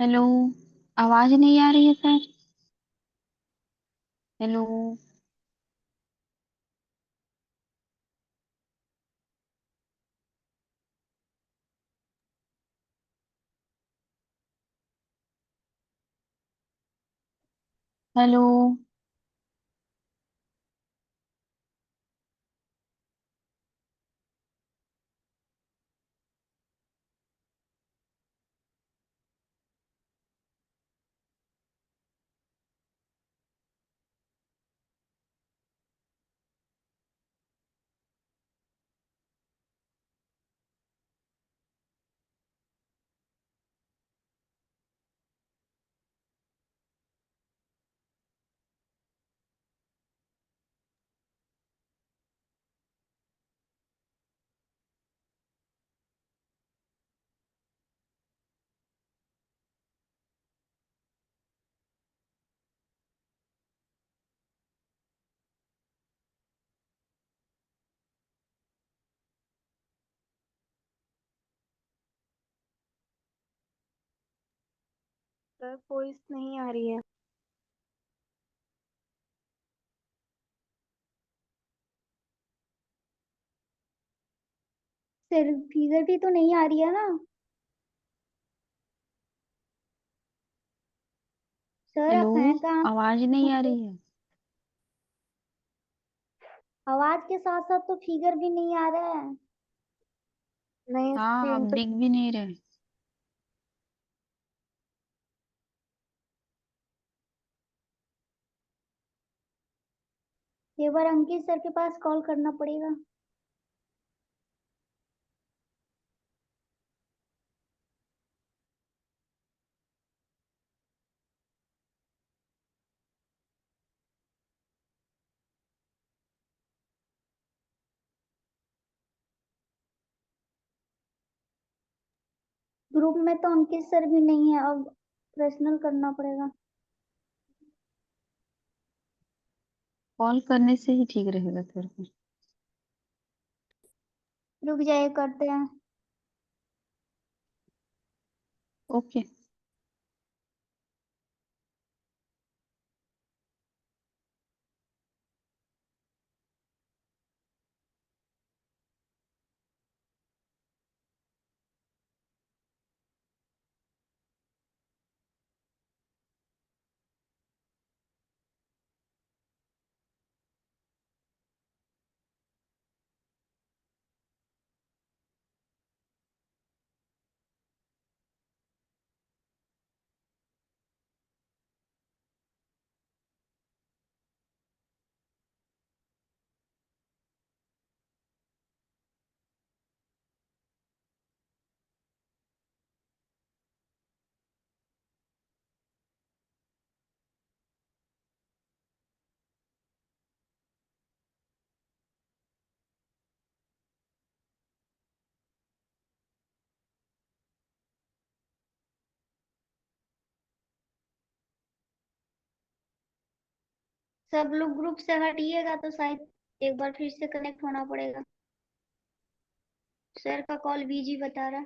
हेलो। आवाज नहीं आ रही है sir. Hello. Hello. Sir voice नहीं आ रही है। सर फिगर भी तो नहीं आ रही है ना। Sir hello. आप हैं कहाँ? आवाज नहीं आ रही है। आवाज के साथ साथ तो फिगर भी नहीं आ रहा है। नहीं, हाँ, आप स्क्रीन पे। दिख भी नहीं रहे। एक बार अंकित सर के पास कॉल करना पड़ेगा। ग्रुप में तो अंकित सर भी नहीं है, अब पर्सनल करना पड़ेगा। कॉल करने से ही ठीक रहेगा सर को। रुक जाइए, करते हैं। ओके। सब लोग ग्रुप से हटिएगा तो शायद एक बार फिर से कनेक्ट होना पड़ेगा। सर का कॉल बिजी बता रहा।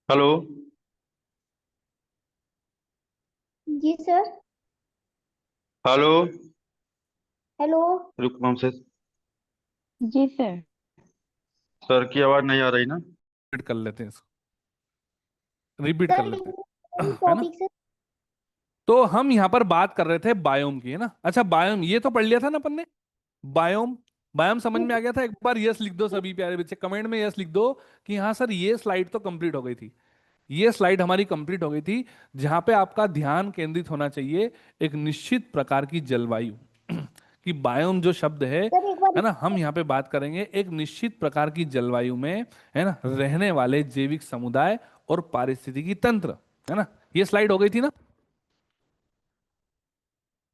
हेलो। जी सर। हेलो। हेलो। रुक हम से। जी सर। सर की आवाज नहीं आ रही ना? रिपीट कर लेते हैं इसको, रिपीट कर सर लेते हैं, ये है ना। टॉपिक से। तो हम यहाँ पर बात कर रहे थे बायोम की, है ना। अच्छा, बायोम ये तो पढ़ लिया था ना अपन ने। बायोम, बायोम समझ में आ गया था। एक बार यस लिख दो सभी प्यारे बच्चे, कमेंट में यस लिख दो कि हाँ सर ये स्लाइड तो कंप्लीट हो गई थी। ये स्लाइड हमारी कंप्लीट हो गई थी, जहां पे आपका ध्यान केंद्रित होना चाहिए एक निश्चित प्रकार की जलवायु कि बायोम जो शब्द सर एक बार। है ना, हम यहाँ पे बात करेंगे एक निश्चित प्रकार की जलवायु में, है ना, रहने वाले जैविक समुदाय और पारिस्थितिकी तंत्र, है ना। ये स्लाइड हो गई थी ना।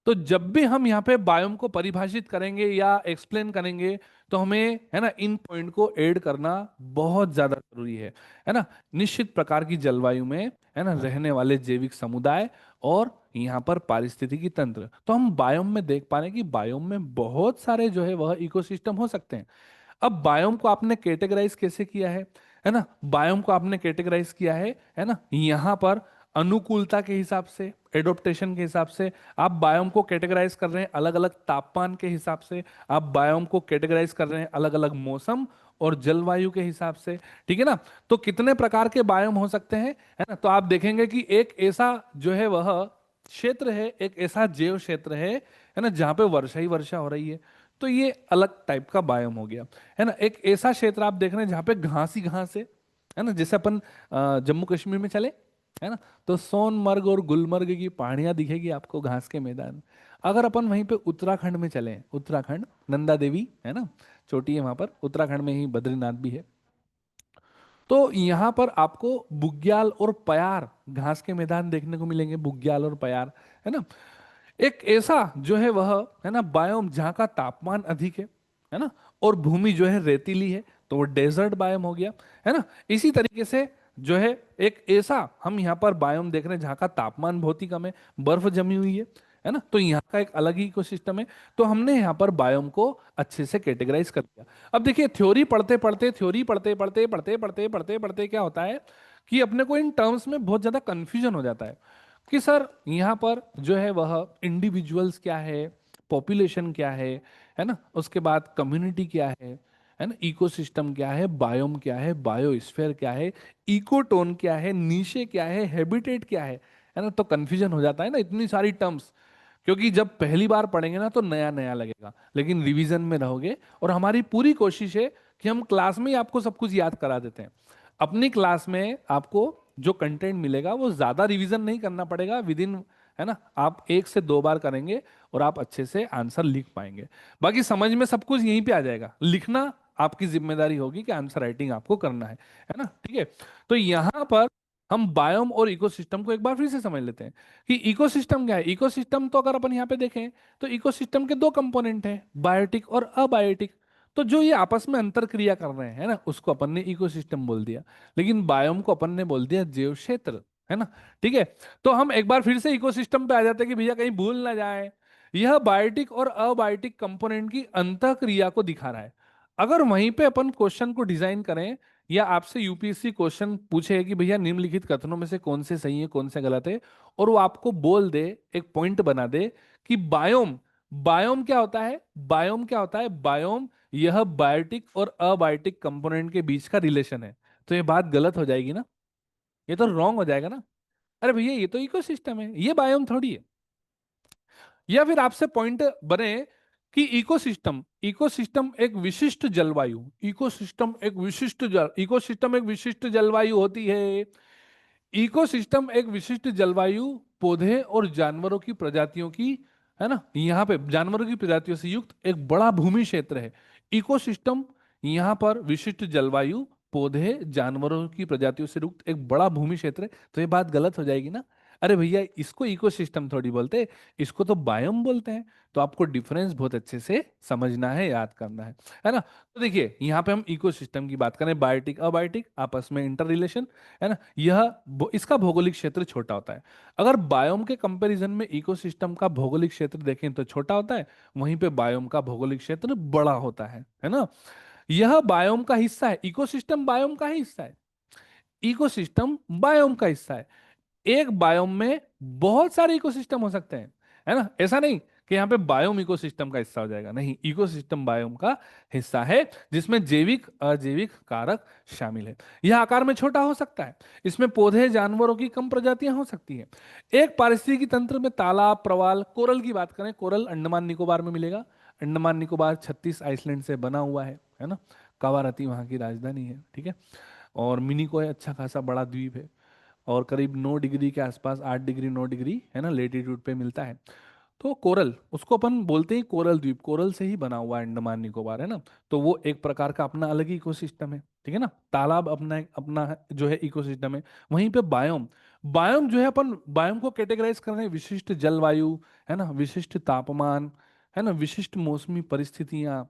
तो जब भी हम यहाँ पे बायोम को परिभाषित करेंगे या एक्सप्लेन करेंगे, तो हमें, है ना, इन पॉइंट को ऐड करना बहुत ज्यादा जरूरी है ना। निश्चित प्रकार की जलवायु में, है ना, रहने वाले जैविक समुदाय और यहाँ पर पारिस्थितिकी तंत्र। तो हम बायोम में देख पा रहे हैं कि बायोम में बहुत सारे जो है वह इकोसिस्टम हो सकते हैं। अब बायोम को आपने कैटेगराइज कैसे किया है ना। बायोम को आपने कैटेगराइज किया है ना, यहाँ पर अनुकूलता के हिसाब से, एडोप्टेशन के हिसाब से आप बायोम को कैटेगराइज कर रहे हैं। अलग अलग तापमान के हिसाब से आप बायोम को कैटेगराइज कर रहे हैं, अलग अलग मौसम और जलवायु के हिसाब से, ठीक है ना। तो कितने प्रकार के बायोम हो सकते हैं, है ना। तो आप देखेंगे कि एक ऐसा जो है वह क्षेत्र है, एक ऐसा जैव क्षेत्र है ना, जहां पे वर्षा ही वर्षा हो रही है, तो ये अलग टाइप का बायोम हो गया, है ना। एक ऐसा क्षेत्र आप देख रहे हैं जहां पे घास ही घास है ना। जैसे अपन जम्मू कश्मीर में चले, है ना, तो सोनमर्ग और गुलमर्ग की पहाड़ियां दिखेगी आपको, घास के मैदान। अगर अपन वहीं पे उत्तराखंड में चले, उत्तराखंड नंदा देवी है ना, चोटी है वहां पर, उत्तराखंड में ही बद्रीनाथ भी है। तो यहाँ पर आपको बुग्याल और पयार घास के मैदान देखने को मिलेंगे, बुग्याल और पयार, है ना। एक ऐसा जो है वह, है ना, बायोम जहाँ का तापमान अधिक है ना, और भूमि जो है रेतीली है, तो वो डेजर्ट बायोम हो गया, है ना। इसी तरीके से जो है एक ऐसा हम यहाँ पर बायोम देख रहे हैं जहाँ का तापमान बहुत ही कम है, बर्फ जमी हुई है ना, तो यहाँ का एक अलग ही इकोसिस्टम है। तो हमने यहाँ पर बायोम को अच्छे से कैटेगराइज कर दिया। अब देखिए, थ्योरी पढ़ते पढ़ते, थ्योरी पढ़ते पढ़ते पढ़ते पढ़ते पढ़ते पढ़ते क्या होता है कि अपने को इन टर्म्स में बहुत ज्यादा कंफ्यूजन हो जाता है कि सर यहाँ पर जो है वह इंडिविजुअल्स क्या है, पॉपुलेशन क्या है ना, उसके बाद कम्युनिटी क्या है ना, इकोसिस्टम क्या है, बायोम क्या है, बायोस्फीयर क्या है, इकोटोन क्या है, नीशे क्या है हैबिटेट क्या है ना। तो कंफ्यूजन हो जाता है ना इतनी सारी टर्म्स, क्योंकि जब पहली बार पढ़ेंगे ना तो नया नया लगेगा, लेकिन रिवीजन में रहोगे। और हमारी पूरी कोशिश है कि हम क्लास में ही आपको सब कुछ याद करा देते हैं। अपनी क्लास में आपको जो कंटेंट मिलेगा वो ज्यादा रिवीजन नहीं करना पड़ेगा, विद इन, है ना, आप 1 से 2 बार करेंगे और आप अच्छे से आंसर लिख पाएंगे। बाकी समझ में सब कुछ यहीं पे आ जाएगा, लिखना आपकी जिम्मेदारी होगी कि आंसर राइटिंग आपको करना है ना, ठीक है। तो यहाँ पर हम बायोम और इकोसिस्टम को एक बार फिर से समझ लेते हैं कि इकोसिस्टम क्या है। इकोसिस्टम तो अगर अपन यहाँ पे देखें तो इकोसिस्टम के 2 कंपोनेंट हैं, बायोटिक और अबायोटिक। तो जो ये आपस में अंतर क्रिया कर रहे हैं ना, उसको अपन ने इकोसिस्टम बोल दिया, लेकिन बायोम को अपन ने बोल दिया जैव क्षेत्र, है ना, ठीक है। तो हम एक बार फिर से इकोसिस्टम पे आ जाते हैं कि भैया कहीं भूल ना जाए, यह बायोटिक और अबायोटिक कंपोनेंट की अंतः क्रिया को दिखा रहा है। अगर वहीं पे अपन क्वेश्चन को डिजाइन करें, या आपसे यूपीएससी क्वेश्चन पूछे कि भैया निम्नलिखित कथनों में से कौन से सही है कौन से गलत है, और वो आपको बोल दे, एक पॉइंट बना दे कि बायोम, बायोम क्या होता है, बायोम क्या होता है, बायोम यह बायोटिक और अबायोटिक कंपोनेंट के बीच का रिलेशन है। तो ये बात गलत हो जाएगी ना, ये तो रॉन्ग हो जाएगा ना। अरे भैया ये तो इकोसिस्टम है, ये बायोम थोड़ी है। या फिर आपसे पॉइंट बने कि इकोसिस्टम, इकोसिस्टम एक विशिष्ट जलवायु, इकोसिस्टम एक विशिष्ट जल, इकोसिस्टम एक विशिष्ट जलवायु होती है। इकोसिस्टम एक विशिष्ट जलवायु, पौधे और जानवरों की प्रजातियों की, है ना, यहाँ पे जानवरों की प्रजातियों से युक्त एक बड़ा भूमि क्षेत्र है। इकोसिस्टम यहाँ पर विशिष्ट जलवायु, पौधे, जानवरों की प्रजातियों से युक्त एक बड़ा भूमि क्षेत्र है। तो ये बात गलत हो जाएगी ना। अरे भैया इसको इकोसिस्टम थोड़ी बोलते, इसको तो बायोम बोलते हैं। तो आपको डिफरेंस बहुत अच्छे से समझना है, याद करना है ना। तो देखिए यहाँ पे हम इकोसिस्टम की बात करें, बायोटिक अबायोटिक आपस में इंटर रिलेशन, है ना, इसका भौगोलिक क्षेत्र छोटा होता है। अगर बायोम के कंपैरिजन में इकोसिस्टम का भौगोलिक क्षेत्र देखें तो छोटा होता है, वहीं पे बायोम का भौगोलिक क्षेत्र बड़ा होता है ना। यह बायोम का हिस्सा है, इकोसिस्टम बायोम का ही हिस्सा है, इकोसिस्टम बायोम का हिस्सा है। एक बायोम में बहुत सारे इकोसिस्टम हो सकते हैं, है ना, ऐसा नहीं कि यहाँ पे बायोम इकोसिस्टम का हिस्सा हो जाएगा, नहीं, इकोसिस्टम बायोम का हिस्सा है जिसमें जैविक अजैविक कारक शामिल है। यह आकार में छोटा हो सकता है, इसमें पौधे जानवरों की कम प्रजातियां हो सकती हैं। एक पारिस्थितिकी तंत्र में तालाब, प्रवाल, कोरल की बात करें, कोरल अंडमान निकोबार में मिलेगा। अंडमान निकोबार 36 आइसलैंड से बना हुआ है ना, कावारती वहां की राजधानी है, ठीक है। और मिनिकोय अच्छा खासा बड़ा द्वीप है, और करीब 9 डिग्री के आसपास, 8 डिग्री 9 डिग्री, है ना, लेटीट्यूड पे मिलता है। तो कोरल, उसको अपन बोलते हैं कोरल द्वीप, कोरल से ही बना हुआ है अंडमान निकोबार, है ना। तो वो एक प्रकार का अपना अलग ही इकोसिस्टम है, ठीक है ना। तालाब अपना अपना जो है इकोसिस्टम है। वहीं पे बायोम, बायोम जो है अपन बायोम को कैटेगराइज कर रहे हैं, विशिष्ट जलवायु, है ना, विशिष्ट तापमान, है ना, विशिष्ट मौसमी परिस्थितियां,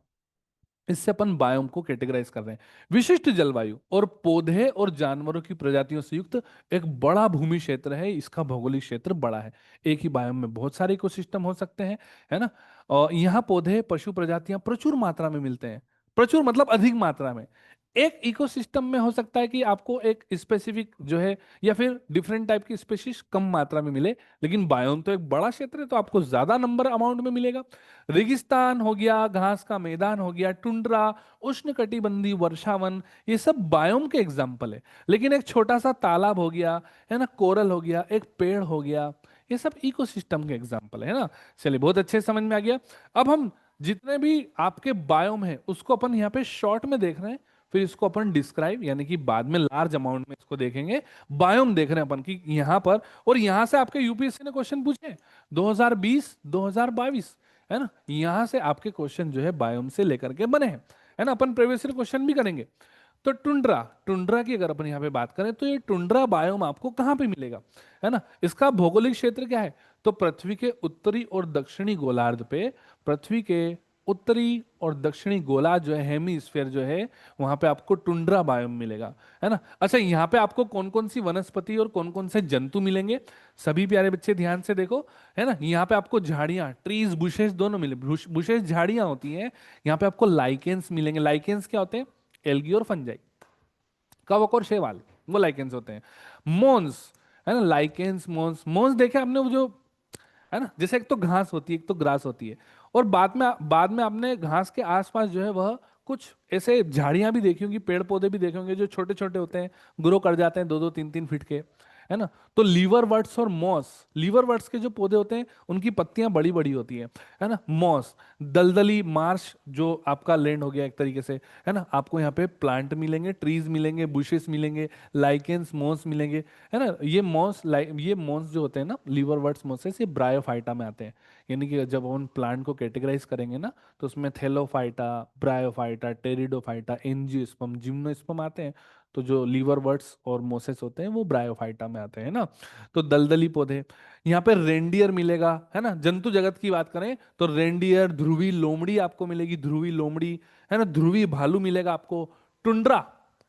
इससे अपन बायोम को कैटेगराइज कर रहे हैं। विशिष्ट जलवायु और पौधे और जानवरों की प्रजातियों से युक्त एक बड़ा भूमि क्षेत्र है, इसका भौगोलिक क्षेत्र बड़ा है। एक ही बायोम में बहुत सारे इकोसिस्टम हो सकते हैं, है ना। और यहाँ पौधे, पशु प्रजातियां प्रचुर मात्रा में मिलते हैं, प्रचुर मतलब अधिक मात्रा में। एक इकोसिस्टम में हो सकता है कि आपको एक स्पेसिफिक जो है, या फिर डिफरेंट टाइप की स्पेशीज कम मात्रा में मिले, लेकिन बायोम तो एक बड़ा क्षेत्र है तो आपको ज्यादा नंबर अमाउंट में मिलेगा। रेगिस्तान हो गया, घास का मैदान हो गया, टुंड्रा, उष्णकटिबंधीय वर्षावन, ये सब बायोम के एग्जाम्पल है। लेकिन एक छोटा सा तालाब हो गया, है ना, कोरल हो गया, एक पेड़ हो गया, ये सब इकोसिस्टम के एग्जाम्पल है ना। चलिए बहुत अच्छे से समझ में आ गया। अब हम जितने भी आपके बायोम है उसको अपन यहाँ पे शॉर्ट में देख रहे हैं, फिर इसको अपन डिस्क्राइब यानी कि बाद में लार्ज अमाउंट में इसको देखेंगे। बायोम देख रहे हैं अपन कि यहाँ पर, और यहाँ से आपके यूपीएससी ने क्वेश्चन पूछे 2020 2022, है ना, यहां से आपके क्वेश्चन जो है बायोम से लेकर के बने हैं, है ना। अपन प्रीवियस क्वेश्चन भी करेंगे। तो टुंड्रा, टुंड्रा की अगर अपन यहाँ पे बात करें तो ये टुंड्रा बायोम आपको कहाँ पे मिलेगा, है ना, इसका भौगोलिक क्षेत्र क्या है। तो पृथ्वी के उत्तरी और दक्षिणी गोलार्ध पे, पृथ्वी के उत्तरी और दक्षिणी गोलार्ध जो है, हेमीस्फीयर जो है, वहां पे आपको टुंड्रा बायोम मिलेगा, है ना। अच्छा यहाँ पे आपको कौन कौन सी वनस्पति और कौन कौन से जंतु मिलेंगे, सभी प्यारे बच्चे ध्यान से देखो, है ना। यहाँ पे आपको झाड़ियां, ट्रीज, बुशेस दोनों मिले, बुशेस झाड़ियां होती हैं। यहाँ पे आपको लाइकेंस मिलेंगे, लाइकेंस क्या होते हैं, एल्गी और फंजाई, कवक और शैवाल, वो लाइकेंस होते हैं। मोन्स, है ना, लाइकेंस, मोन्स। मोन्स देखे आपने, वो जो है ना, जैसे एक तो घास होती है, एक तो ग्रास होती है, और बाद में आपने घास के आसपास जो है वह कुछ ऐसे झाड़ियां भी देखी होंगी, पेड़ पौधे भी देखे होंगे जो छोटे छोटे होते हैं, ग्रो कर जाते हैं 2-2 3-3 फीट के, है ना। तो लीवर वर्ड्स और मॉस, लीवर वर्ड्स के जो पौधे होते हैं उनकी पत्तियां बड़ी बड़ी होती है ना। मॉस, दलदली मार्श जो आपका लैंड हो गया एक तरीके से, है ना, आपको यहाँ पे प्लांट मिलेंगे, ट्रीज मिलेंगे, बुशेस मिलेंगे, लाइकेंस, मॉस मिलेंगे, है ना। ये मॉस जो होते हैं ना, लीवर वर्ड्स मॉसेस, ये ब्रायोफाइटा में आते हैं। यानी कि जब हम प्लांट को कैटेगराइज करेंगे ना, तो उसमें Thallophyta, bryophyta, pteridophyta, angiosperm, gymnosperm आते हैं। तो जो लीवर वर्ड्स और मोसेस होते हैं वो ब्रायोफाइटा में आते हैं ना। तो दलदली पौधे, यहाँ पे रेंडियर मिलेगा, है ना। जंतु जगत की बात करें तो रेंडियर, ध्रुवी लोमड़ी आपको मिलेगी, ध्रुवी लोमड़ी, है ना। ध्रुवी भालू मिलेगा आपको। टुंड्रा,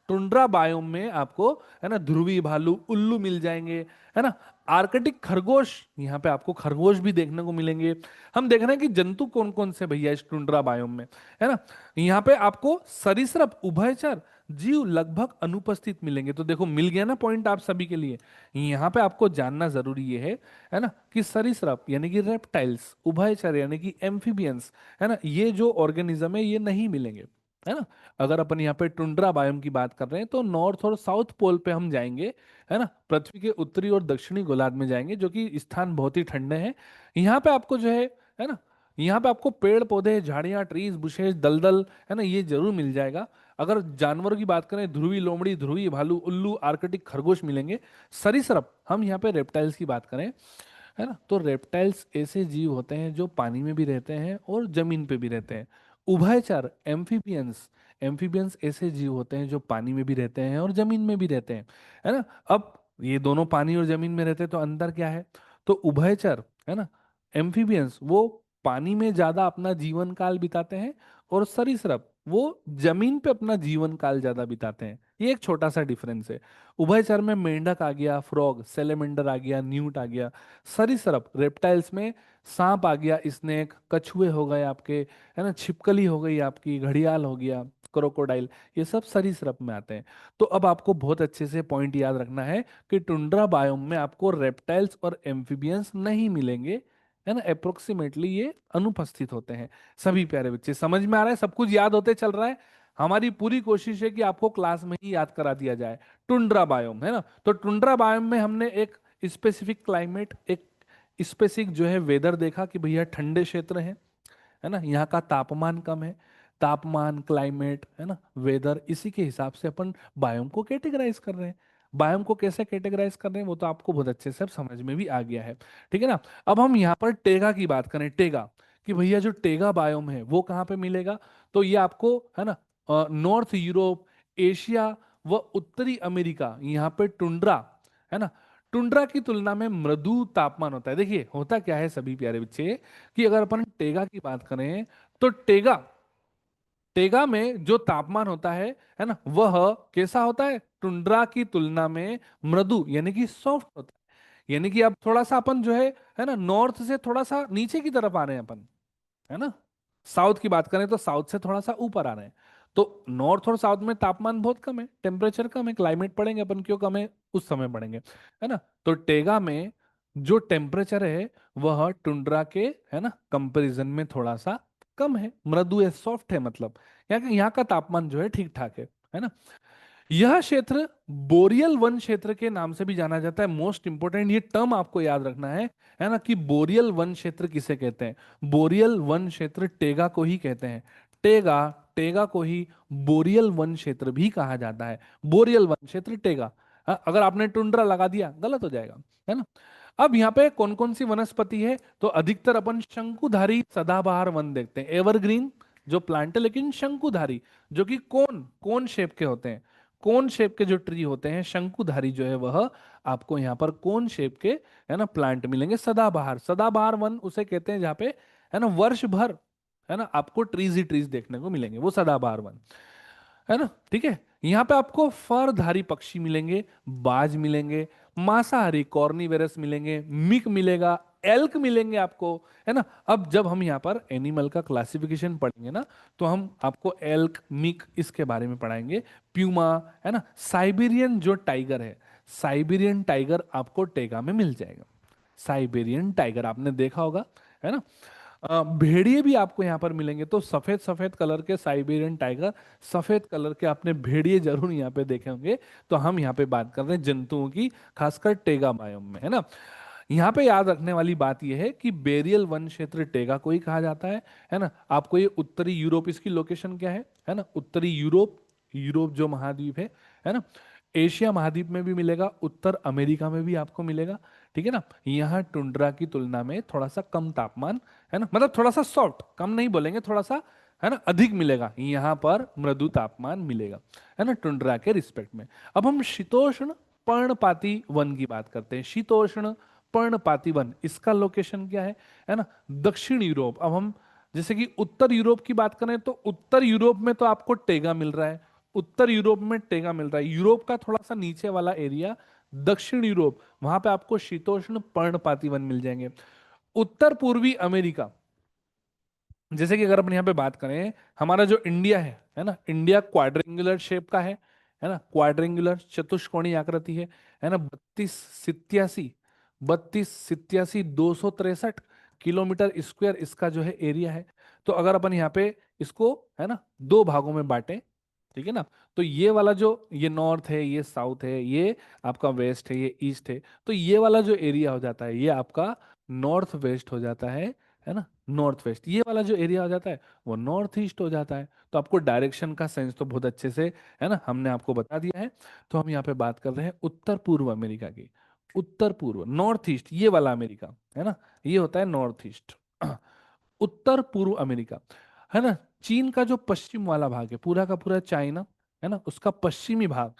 टुंड्रा बायोम में आपको, है ना, ध्रुवी भालू, उल्लू मिल जाएंगे, है ना। आर्कटिक खरगोश, यहाँ पे आपको खरगोश भी देखने को मिलेंगे। हम देख रहे हैं कि जंतु कौन कौन से भैया इस टुंड्रा बायोम में, है ना। यहाँ पे आपको सरीसृप, उभयचर जीव लगभग अनुपस्थित मिलेंगे। तो देखो मिल गया ना पॉइंट आप सभी के लिए। यहाँ पे आपको जानना जरूरी ये है ना, कि सरीसृप यानी कि रेप्टाइल्स, उभयचर यानी कि एम्फीबियंस, है ना, ये जो ऑर्गेनिज्म है ये नहीं मिलेंगे, है ना। अगर अपन यहाँ पे टुंड्रा बायोम की बात कर रहे हैं तो नॉर्थ और साउथ पोल पे हम जाएंगे, है ना। पृथ्वी के उत्तरी और दक्षिणी गोलार्ध में जाएंगे, जो कि स्थान बहुत ही ठंडे हैं। यहाँ पे आपको जो है ना, यहाँ पे आपको पेड़ पौधे, झाड़ियाँ, ट्रीज, बुशेस, दलदल, है ना, ये जरूर मिल जाएगा। अगर जानवरों की बात करें, ध्रुवी लोमड़ी, ध्रुवी भालू, उल्लू, आर्कटिक खरगोश मिलेंगे। सरीसृप, हम यहाँ पे रेप्टाइल्स की बात करें, है ना, तो रेप्टाइल्स ऐसे जीव होते हैं जो पानी में भी रहते हैं और जमीन पे भी रहते हैं। उभयचर, एम्फीबियंस, एम्फीबियंस ऐसे जीव होते हैं जो पानी में भी रहते हैं और जमीन में भी रहते हैं, है ना। अब ये दोनों पानी और जमीन में रहते हैं तो अंतर क्या है? तो उभयचर, है ना, एम्फीबियंस वो पानी में ज्यादा अपना जीवन काल बिताते हैं, और सरीसृप वो जमीन पे अपना जीवन काल ज्यादा बिताते हैं। ये एक छोटा सा डिफरेंस है। उभयचर में मेंढक आ गया, फ्रॉग, सेलेमेंडर आ गया, न्यूट आ गया। सरीसृप रेप्टाइल्स में सांप आ गया, स्नेक, कछुए हो गए आपके, है ना, छिपकली हो गई आपकी, घड़ियाल हो गया, क्रोकोडाइल, ये सब सरीसृप में आते हैं। तो अब आपको बहुत अच्छे से पॉइंट याद रखना है कि टुंड्रा बायोम में आपको रेप्टाइल्स और एम्फिबियंस नहीं मिलेंगे, है ना। अप्रोक्सीमेटली ये अनुपस्थित होते हैं। सभी प्यारे बच्चे समझ में आ रहा है, सब कुछ याद होते चल रहा है। हमारी पूरी कोशिश है कि आपको क्लास में ही याद करा दिया जाए। टुंड्रा बायोम, है ना, तो टुंड्रा बायोम में हमने एक स्पेसिफिक क्लाइमेट, एक स्पेसिफिक जो है वेदर देखा कि भैया ठंडे क्षेत्र है ना, यहाँ का तापमान कम है। तापमान, क्लाइमेट, है ना, वेदर, इसी के हिसाब से अपन बायोम को कैटेगराइज कर रहे हैं। बायोम को कैसे कैटेगराइज कर रहे हैं वो तो आपको बहुत अच्छे से अब समझ में भी आ गया है, ठीक है ना। अब हम यहाँ पर टेगा की बात करें, टेगा, कि भैया जो टेगा बायोम है वो कहाँ पे मिलेगा? तो ये आपको, है ना, नॉर्थ यूरोप, एशिया व उत्तरी अमेरिका, यहाँ पे टुंड्रा, है ना। टुंड्रा की तुलना में मृदु तापमान होता है। देखिए होता क्या है सभी प्यारे बच्चे, कि अगर अपन टेगा की बात करें तो टेगा, टेगा में जो तापमान होता है ना, वह कैसा होता है? टुंड्रा की तुलना में मृदु यानी कि सॉफ्ट होता है। यानी कि अब थोड़ा सा अपन जो है ना, नॉर्थ से थोड़ा सा नीचे की तरफ आ रहे हैं अपन, है ना। साउथ की बात करें तो साउथ से थोड़ा सा ऊपर आ रहे हैं। तो नॉर्थ और साउथ में तापमान बहुत कम है, टेम्परेचर कम है, क्लाइमेट पढ़ेंगे अपन क्यों कम है उस समय पढ़ेंगे, है ना। तो टेगा में जो टेम्परेचर है वह टुंड्रा के, है ना, कंपैरिजन में थोड़ा सा कम है, मृदु है, सॉफ्ट है, मतलब यहाँ का तापमान जो है ठीक ठाक है ना। यह क्षेत्र बोरियल वन क्षेत्र के नाम से भी जाना जाता है। मोस्ट इंपोर्टेंट ये टर्म आपको याद रखना है ना, कि बोरियल वन क्षेत्र किसे कहते हैं? बोरियल वन क्षेत्र टेगा को ही कहते हैं। टेगा, टेगा को ही बोरियल वन क्षेत्र भी कहा जाता है। बोरियल वन क्षेत्र टेगा। हाँ, अगर आपने टुंड्रा लगा दिया गलत हो जाएगा, है ना। अब यहाँ पे कौन कौन सी वनस्पति है? तो अधिकतर अपन शंकुधारी सदाबहार वन देखते हैं, एवरग्रीन जो प्लांट है लेकिन शंकुधारी, जो कि कोन कोन शेप के होते हैं। कोन शेप के जो ट्री होते हैं, शंकुधारी जो है वह आपको यहाँ पर कोन शेप के, है ना, प्लांट मिलेंगे। सदाबहार, सदाबहार वन उसे कहते हैं जहाँ पे, है ना, वर्ष भर, है ना, आपको ट्रीज ही ट्रीज देखने को मिलेंगे, वो सदाबहार वन, है ना, ठीक है। यहाँ पे आपको फरधारी पक्षी मिलेंगे, बाज मिलेंगे, मांसाहारी कॉर्निवेरस मिलेंगे, मिक मिलेगा, एल्क मिलेंगे आपको, है ना। अब जब हम यहाँ पर एनिमल का क्लासिफिकेशन पढ़ेंगे ना, तो हम आपको एल्क, मिक इसके बारे में पढ़ाएंगे, प्यूमा, है ना। साइबेरियन जो टाइगर है, साइबेरियन टाइगर आपको टेगा में मिल जाएगा। साइबेरियन टाइगर आपने देखा होगा, है ना। भेड़िए भी आपको यहाँ पर मिलेंगे, तो सफेद सफेद कलर के साइबेरियन टाइगर, सफेद कलर के आपने भेड़िए जरूर यहाँ पे देखे होंगे। तो हम यहाँ पे बात कर रहे हैं जंतुओं की, खासकर टेगा बायोम में, है ना। यहाँ पे याद रखने वाली बात यह है कि बेरियल वन क्षेत्र टेगा को ही कहा जाता है ना। आपको ये उत्तरी यूरोप, इसकी लोकेशन क्या है ना, उत्तरी यूरोप, यूरोप जो महाद्वीप है ना। एशिया महाद्वीप में भी मिलेगा, उत्तर अमेरिका में भी आपको मिलेगा, ठीक है ना। यहाँ टुंड्रा की तुलना में थोड़ा सा कम तापमान, है ना, मतलब थोड़ा सा सॉफ्ट, कम नहीं बोलेंगे, थोड़ा सा, है ना, अधिक मिलेगा, यहाँ पर मृदु तापमान मिलेगा, है ना, टुंड्रा के रिस्पेक्ट में। अब हम शीतोष्ण पर्णपाती वन की बात करते हैं। शीतोष्ण पर्णपाती वन, इसका लोकेशन क्या है ना, दक्षिण यूरोप। अब हम जैसे कि उत्तर यूरोप की बात करें, तो उत्तर यूरोप में तो आपको टेगा मिल रहा है, उत्तर यूरोप में टेगा मिल रहा है। यूरोप का थोड़ा सा नीचे वाला एरिया, दक्षिण यूरोप, वहां पे आपको शीतोष्ण पर्णपाती वन मिल जाएंगे। उत्तर पूर्वी अमेरिका, जैसे कि अगर अपन यहाँ पे बात करें, हमारा जो इंडिया है ना, इंडिया क्वाड्रेंगुलर शेप का है ना, क्वाड्रेंगुलर चतुष्कोणीय आकृति है ना। 32 87 किलोमीटर स्क्वायर इसका जो है एरिया है। तो अगर अपन यहाँ पे इसको, है ना, दो भागों में बांटे, ठीक है ना, तो ये वाला जो, ये नॉर्थ है, ये साउथ है, ये आपका वेस्ट है, ये ईस्ट है, तो ये वाला जो एरिया हो जाता है, ये आपका नॉर्थ वेस्ट हो जाता है ना, नॉर्थ वेस्ट। ये वाला जो एरिया हो जाता है वो नॉर्थ ईस्ट हो जाता है। तो आपको डायरेक्शन का सेंस तो बहुत अच्छे से, है ना, हमने आपको बता दिया है। तो हम यहाँ पे बात कर रहे हैं उत्तर पूर्व अमेरिका की। उत्तर पूर्व, नॉर्थ ईस्ट, ये वाला अमेरिका, है ना, ये होता है नॉर्थ ईस्ट। उत्तर पूर्व अमेरिका, है ना। चीन का जो पश्चिम वाला भाग है, पूरा का पूरा चाइना, है ना, उसका पश्चिमी भाग,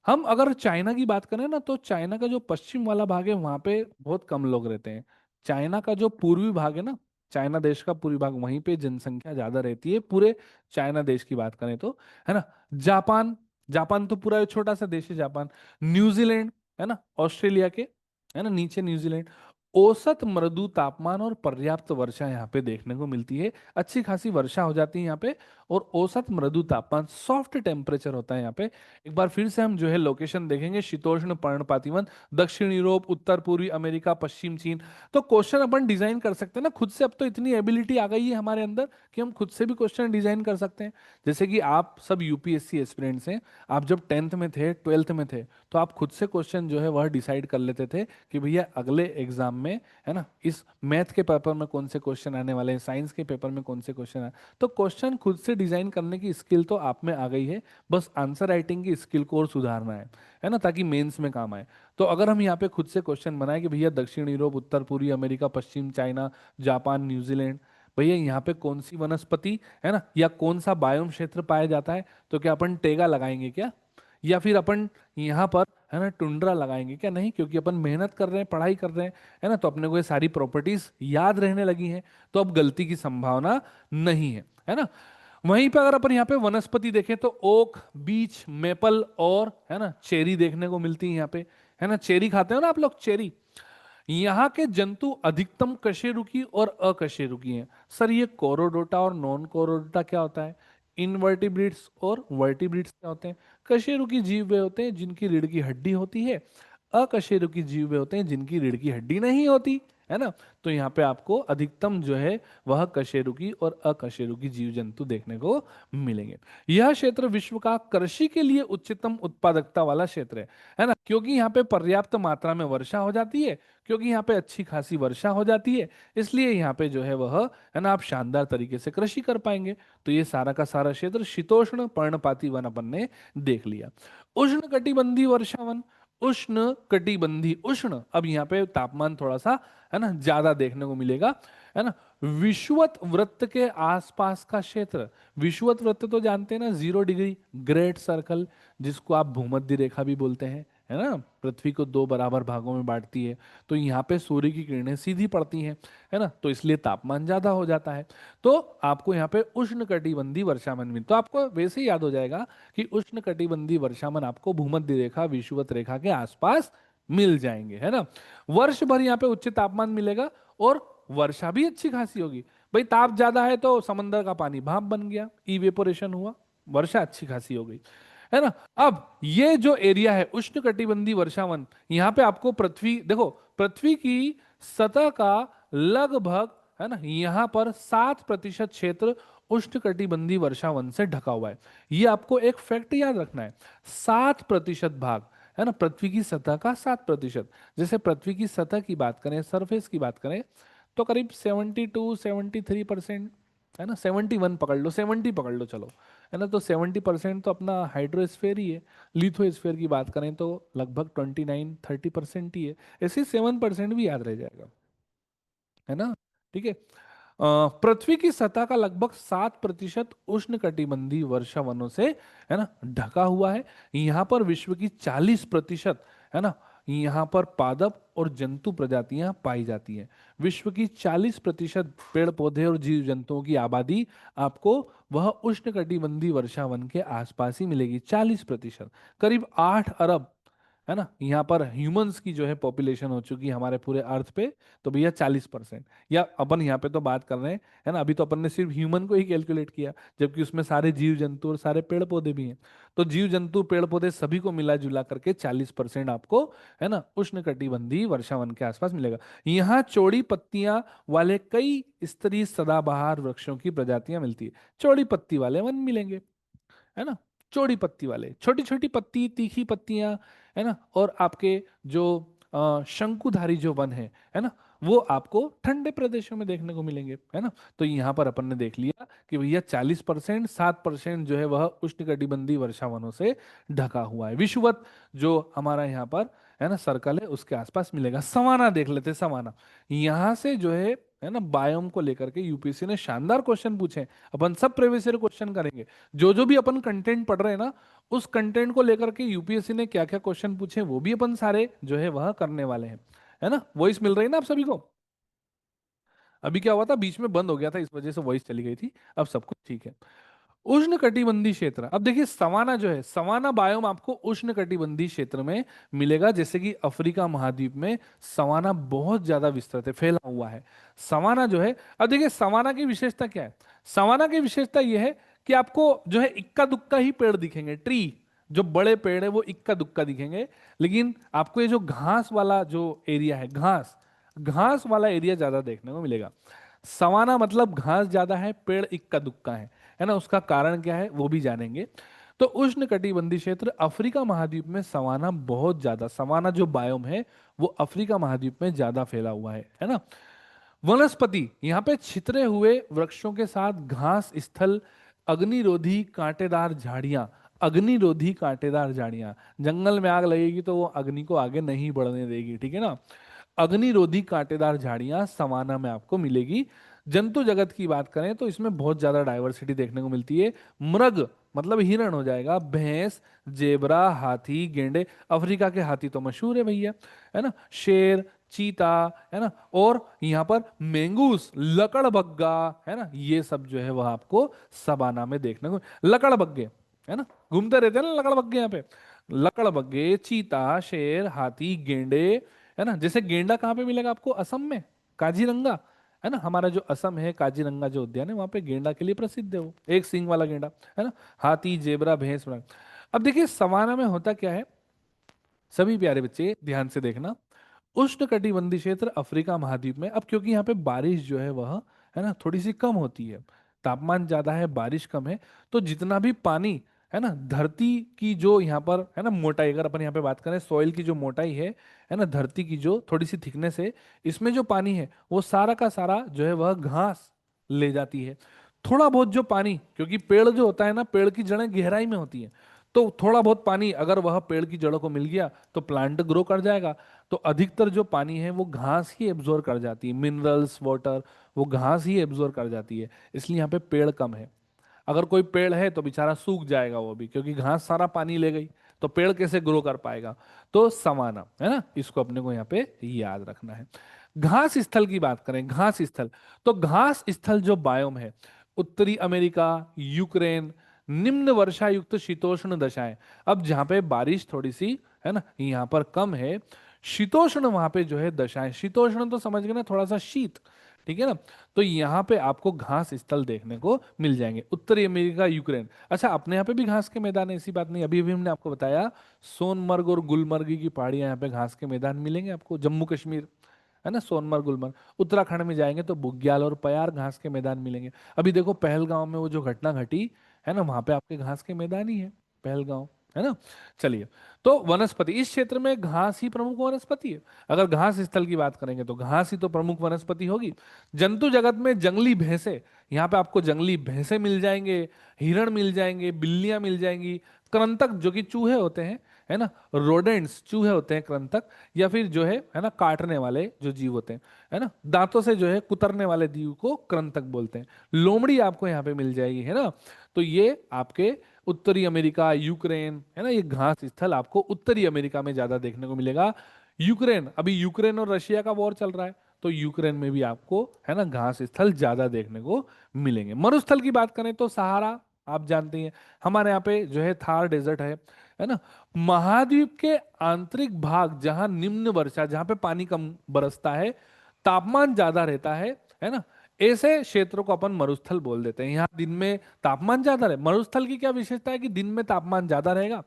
हम अगर चाइना की बात करें ना, तो चाइना का जो पश्चिम वाला भाग है वहां पे बहुत कम लोग रहते हैं। चाइना का जो पूर्वी भाग है ना, चाइना देश का पूर्वी भाग, वहीं पे जनसंख्या ज्यादा रहती है, पूरे चाइना देश की बात करें तो, है ना। जापान, जापान तो पूरा छोटा सा देश है जापान। न्यूजीलैंड, है ना, ऑस्ट्रेलिया के, है ना, नीचे न्यूजीलैंड। औसत मृदु तापमान और पर्याप्त वर्षा यहाँ पे देखने को मिलती है, अच्छी खासी वर्षा हो जाती है यहाँ पे, और औसत मृदु तापमान, सॉफ्ट टेम्परेचर होता है यहाँ पे। एक बार फिर से हम जो है लोकेशन देखेंगे, शीतोष्ण पर्णपाती वन, दक्षिण यूरोप, उत्तर पूर्वी अमेरिका, पश्चिम चीन। तो क्वेश्चन अपन डिजाइन कर सकते हैं ना खुद से, अब तो इतनी एबिलिटी आ गई है हमारे अंदर कि हम खुद से भी क्वेश्चन डिजाइन कर सकते हैं। जैसे कि आप सब यूपीएससी एस्पिरेंट्स हैं, आप जब 10th में थे, 12th में थे, तो आप खुद से क्वेश्चन जो है वह डिसाइड कर लेते थे कि भैया अगले एग्जाम में, है ना, इस मैथ के पेपर में कौन से क्वेश्चन आने वाले हैं, साइंस के पेपर में कौन से क्वेश्चन आए। तो क्वेश्चन खुद से डिजाइन करने की स्किल तो आप में आ गई है, बस आंसर राइटिंग की स्किल को और सुधारना है ना, ताकि मेंस में काम आए। तो अगर हम यहाँ पे खुद से क्वेश्चन बनाए कि भैया दक्षिण यूरोप, उत्तर पूर्वी अमेरिका, पश्चिम चाइना, जापान, न्यूजीलैंड, भैया यहाँ पे कौन सी वनस्पति, है ना, या कौन सा बायोम क्षेत्र पाया जाता है, तो क्या अपन टेगा लगाएंगे क्या, या फिर अपन यहाँ पर, है ना, टुंड्रा लगाएंगे क्या? नहीं, क्योंकि अपन मेहनत कर रहे हैं, पढ़ाई कर रहे हैं, है ना, तो अपने को ये सारी प्रॉपर्टीज याद रहने लगी हैं, तो अब गलती की संभावना नहीं है ना। वहीं पे अगर अपन यहाँ पे वनस्पति देखें, तो ओक, बीच, मेपल और, है ना, चेरी देखने को मिलती है यहाँ पे, है ना। चेरी खाते हो ना आप लोग, चेरी। यहाँ के जंतु अधिकतम कशेरुकी और अकशेरुकी हैं। सर ये कोरोडोटा और नॉन कोरोडोटा क्या होता है? इनवर्टिब्रेट्स और वर्टिब्रेट्स क्या होते हैं? कशेरुकी जीव वे होते हैं जिनकी रीढ़ की हड्डी होती है, अकशेरुकी जीव वे होते हैं जिनकी रीढ़ की हड्डी नहीं होती, है ना। तो यहाँ पे आपको अधिकतम जो है वह कशेरुकी और अकशेरुकी जीव जंतु देखने को मिलेंगे। यह क्षेत्र विश्व का कृषि के लिए उच्चतम उत्पादकता वाला क्षेत्र है ना, क्योंकि यहाँ पे पर्याप्त मात्रा में वर्षा हो जाती है, क्योंकि यहाँ पे अच्छी खासी वर्षा हो जाती है, इसलिए यहाँ पे जो है वह, है ना, आप शानदार तरीके से कृषि कर पाएंगे। तो ये सारा का सारा क्षेत्र शीतोष्ण पर्णपाती वन अपन ने देख लिया। उष्ण कटिबंधीय वर्षा वन, उष्ण कटिबंधीय, उष्ण, अब यहाँ पे तापमान थोड़ा सा, है ना, ज्यादा देखने को मिलेगा, है ना। विषुवत वृत्त के आसपास का क्षेत्र, विषुवत वृत्त तो जानते हैं ना, 0 डिग्री ग्रेट सर्कल, जिसको आप भूमध्य रेखा भी बोलते हैं, है ना, पृथ्वी को 2 बराबर भागों में बांटती है। तो यहाँ पे सूर्य की किरणें सीधी पड़ती हैं, है ना, तो इसलिए तापमान ज्यादा हो जाता है। तो आपको यहाँ पे उष्ण कटिबंधीय वर्षावन मिल, तो आपको वैसे ही याद हो जाएगा कि उष्ण कटिबंधीय वर्षावन आपको भूमध्य रेखा, विषुवत रेखा के आसपास मिल जाएंगे, है ना। वर्ष भर यहाँ पे उच्च तापमान मिलेगा और वर्षा भी अच्छी खासी होगी। भाई ताप ज्यादा है तो समंदर का पानी भाप बन गया, इवेपोरेशन हुआ, वर्षा अच्छी खासी हो गई, है ना। अब ये जो एरिया है उष्णकटिबंधीय वर्षावन, यहाँ पे आपको पृथ्वी देखो, पृथ्वी की सतह का लगभग, है ना, यहाँ पर 7% क्षेत्र उष्णकटिबंधीय वर्षावन से ढका हुआ है। ये आपको एक फैक्ट याद रखना है, 7% भाग, है ना, पृथ्वी की सतह का 7%। जैसे पृथ्वी की सतह की बात करें, सरफेस की बात करें, तो करीब 72-73%, है ना, 71 पकड़ लो, 70 पकड़ लो, चलो, है ना। तो 70% तो अपना हाइड्रोस्फीयर ही है। लिथोस्फीयर की बात करें तो लगभग 29-30% ही है। ऐसे 7% भी याद रह जाएगा, है ना, ठीक है। पृथ्वी की सतह का लगभग 7% उष्णकटिबंधीय वर्षावनों से, है ना, ढका हुआ है। यहाँ पर विश्व की 40%, है ना, यहाँ पर पादप और जंतु प्रजातियां पाई जाती हैं। विश्व की 40% पेड़ पौधे और जीव जंतुओं की आबादी आपको वह उष्णकटिबंधीय वर्षावन के आसपास ही मिलेगी, 40%। करीब 8 अरब, है ना, यहाँ पर ह्यूमंस की जो है पॉपुलेशन हो चुकी है हमारे पूरे अर्थ पे, तो भैया 40%। या अपन यहाँ पे तो बात कर रहे हैं, है ना, अभी तो अपन ने सिर्फ ह्यूमन को ही कैलकुलेट किया, जबकि उसमें सारे जीव जंतु और सारे पेड़ पौधे भी हैं। तो जीव जंतु पेड़ पौधे सभी को मिला जुला करके 40% आपको, है ना, उष्णकटिबंधीय वर्षावन के आसपास मिलेगा। यहाँ चौड़ी पत्तियां वाले कई स्तरीय सदाबहार वृक्षों की प्रजातियां मिलती है। चौड़ी पत्ती वाले वन मिलेंगे, है ना, चौड़ी पत्ती वाले, छोटी छोटी पत्ती, तीखी पत्तियां, है ना, और आपके जो शंकुधारी जो वन है ना, वो आपको ठंडे प्रदेशों में देखने को मिलेंगे, है ना। तो यहाँ पर अपन ने देख लिया कि भैया 40%, 7% जो है वह उष्णकटिबंधीय वर्षावनों से ढका हुआ है। विषुवत जो हमारा यहाँ पर, है ना, सर्कल है, उसके आसपास मिलेगा। सवाना देख लेते हैं, सवाना यहाँ से जो है ना, बायोम को लेकर के यूपीएससी ने शानदार क्वेश्चन पूछे हैं। अपन सब प्रीवियस ईयर क्वेश्चन करेंगे, जो जो भी अपन कंटेंट पढ़ रहे हैं ना, उस कंटेंट को लेकर के यूपीएससी ने क्या क्या क्वेश्चन पूछे वो भी अपन सारे जो है वह करने वाले हैं, है ना। वॉइस मिल रही है ना आप सभी को? अभी क्या हुआ था, बीच में बंद हो गया था, इस वजह से वॉइस चली गई थी, अब सब कुछ ठीक है। उष्णकटिबंधीय क्षेत्र, अब देखिए सवाना जो है, सवाना बायोम आपको उष्णकटिबंधीय क्षेत्र में मिलेगा। जैसे कि अफ्रीका महाद्वीप में सवाना बहुत ज्यादा विस्तृत है, फैला हुआ है सवाना जो है। अब देखिए सवाना की विशेषता क्या है, सवाना की विशेषता यह है कि आपको जो है इक्का दुक्का ही पेड़ दिखेंगे, ट्री, जो बड़े पेड़ है वो इक्का दुक्का दिखेंगे। लेकिन आपको ये जो घास वाला जो एरिया है, घास घास वाला एरिया ज्यादा देखने को मिलेगा। सवाना मतलब घास ज्यादा है, पेड़ इक्का दुक्का है ना। उसका कारण क्या है वो भी जानेंगे। तो उष्ण कटिबंधीय क्षेत्र अफ्रीका महाद्वीप में सवाना बहुत ज्यादा, सवाना जो बायोम है वो अफ्रीका महाद्वीप में ज्यादा फैला हुआ है ना। वनस्पति यहाँ पे छितरे हुए वृक्षों के साथ घास स्थल, अग्निरोधी कांटेदार झाड़ियां, अग्निरोधी कांटेदार झाड़ियां, जंगल में आग लगेगी तो वो अग्नि को आगे नहीं बढ़ने देगी, ठीक है ना। अग्निरोधी कांटेदार झाड़ियां सवाना में आपको मिलेगी। जंतु जगत की बात करें तो इसमें बहुत ज्यादा डाइवर्सिटी देखने को मिलती है। मृग मतलब हिरण हो जाएगा, भैंस, जेबरा, हाथी, गेंडे, अफ्रीका के हाथी तो मशहूर है भैया, है ना, शेर, चीता, है ना, और यहाँ पर मेंगूस, लकड़बग्गा, है ना, ये सब जो है वह आपको सवाना में देखने को, लकड़बग्गे, है ना, घूमते रहते हैं ना लकड़बग्गे यहाँ पे, लकड़बग्गे, चीता, शेर, हाथी, गेंडे, है ना। जैसे गेंडा कहाँ पे मिलेगा आपको, असम में, काजीरंगा, है ना, हमारा जो असम है काजीरंगा जो उद्यान है वहां पे गेंडा के लिए प्रसिद्ध है, वो एक सींग वाला गेंडा, है ना। हाथी, जेबरा, भैंस, मृग। अब देखिए सवाना में होता क्या है, सभी प्यारे बच्चे ध्यान से देखना। उष्णकटिबंधीय क्षेत्र अफ्रीका महाद्वीप में, अब क्योंकि यहाँ पे बारिश जो है वह, है ना, थोड़ी सी कम होती है, तापमान ज्यादा है, बारिश कम है, तो जितना भी पानी, है ना, धरती की जो यहाँ पर, है ना, मोटाई, अगर अपन यहाँ पे बात करें सॉइल की जो मोटाई है ना, धरती की जो थोड़ी सी थिकनेस है, इसमें जो पानी है वो सारा का सारा जो है वह घास ले जाती है। थोड़ा बहुत जो पानी, क्योंकि पेड़ जो होता है ना, पेड़ की जड़ें गहराई में होती हैं, तो थोड़ा बहुत पानी अगर वह पेड़ की जड़ों को मिल गया तो प्लांट ग्रो कर जाएगा। तो अधिकतर जो पानी है वो घास ही एब्जॉर्ब कर जाती है, मिनरल्स, वाटर, वो घास ही एब्जॉर्ब कर जाती है। इसलिए यहाँ पे पेड़ कम है। अगर कोई पेड़ है तो बेचारा सूख जाएगा वो भी, क्योंकि घास सारा पानी ले गई, तो पेड़ कैसे ग्रो कर पाएगा। तो सवाना, है ना, इसको अपने को यहाँ पे याद रखना है। घास स्थल की बात करें, घास स्थल, तो घास स्थल जो बायोम है, उत्तरी अमेरिका, यूक्रेन, निम्न वर्षा युक्त शीतोष्ण दशाएं, अब जहां पे बारिश थोड़ी सी, है ना, यहाँ पर कम है, शीतोष्ण वहां पे जो है दशाएं, शीतोष्ण तो समझ गए ना, थोड़ा सा शीत, ठीक है ना। तो यहाँ पे आपको घास स्थल देखने को मिल जाएंगे, उत्तरी अमेरिका, यूक्रेन। अच्छा, अपने यहाँ पे भी घास के मैदान है, ऐसी बात नहीं, अभी अभी हमने आपको बताया सोनमर्ग और गुलमर्ग की पहाड़ियां, यहाँ पे घास के मैदान मिलेंगे आपको, जम्मू कश्मीर, है ना, सोनमर्ग गुलमर्ग। उत्तराखंड में जाएंगे तो बुग्याल और पयार घास के मैदान मिलेंगे। अभी देखो पहलगांव में वो जो घटना घटी है ना, वहां पे आपके घास के मैदान ही है, पहलगांव, है ना। चलिए, तो वनस्पति, इस क्षेत्र में घास ही प्रमुख वनस्पति है। अगर घास स्थल की बात करेंगे तो घास ही तो प्रमुख वनस्पति होगी। जंतु जगत में जंगली भैंसे, यहाँ पे आपको जंगली भैंसे मिल जाएंगे, हिरण मिल जाएंगे, बिल्लियां मिल जाएंगी, कृंतक जो कि चूहे होते हैं, है ना, रोडेंट्स चूहे होते हैं कृंतक, या फिर जो है ना, काटने वाले जो जीव होते हैं, है ना, दांतों से जो है कुतरने वाले जीव को कृंतक बोलते हैं। लोमड़ी आपको यहाँ पे मिल जाएगी, है ना। तो ये आपके उत्तरी अमेरिका, यूक्रेन, है ना, ये घास स्थल आपको उत्तरी अमेरिका में ज्यादा देखने को मिलेगा। यूक्रेन, अभी यूक्रेन और रशिया का वॉर चल रहा है, तो यूक्रेन में भी आपको, है ना, घास स्थल ज्यादा देखने को मिलेंगे। मरुस्थल की बात करें तो सहारा, आप जानते हैं, हमारे यहाँ पे जो है थार डेजर्ट है ना। महाद्वीप के आंतरिक भाग, जहां निम्न वर्षा, जहां पे पानी कम बरसता है, तापमान ज्यादा रहता है ना, ऐसे क्षेत्रों को अपन मरुस्थल बोल देते हैं। यहाँ दिन में तापमान ज्यादा रहे, मरुस्थल की क्या विशेषता है कि दिन में तापमान ज्यादा रहेगा।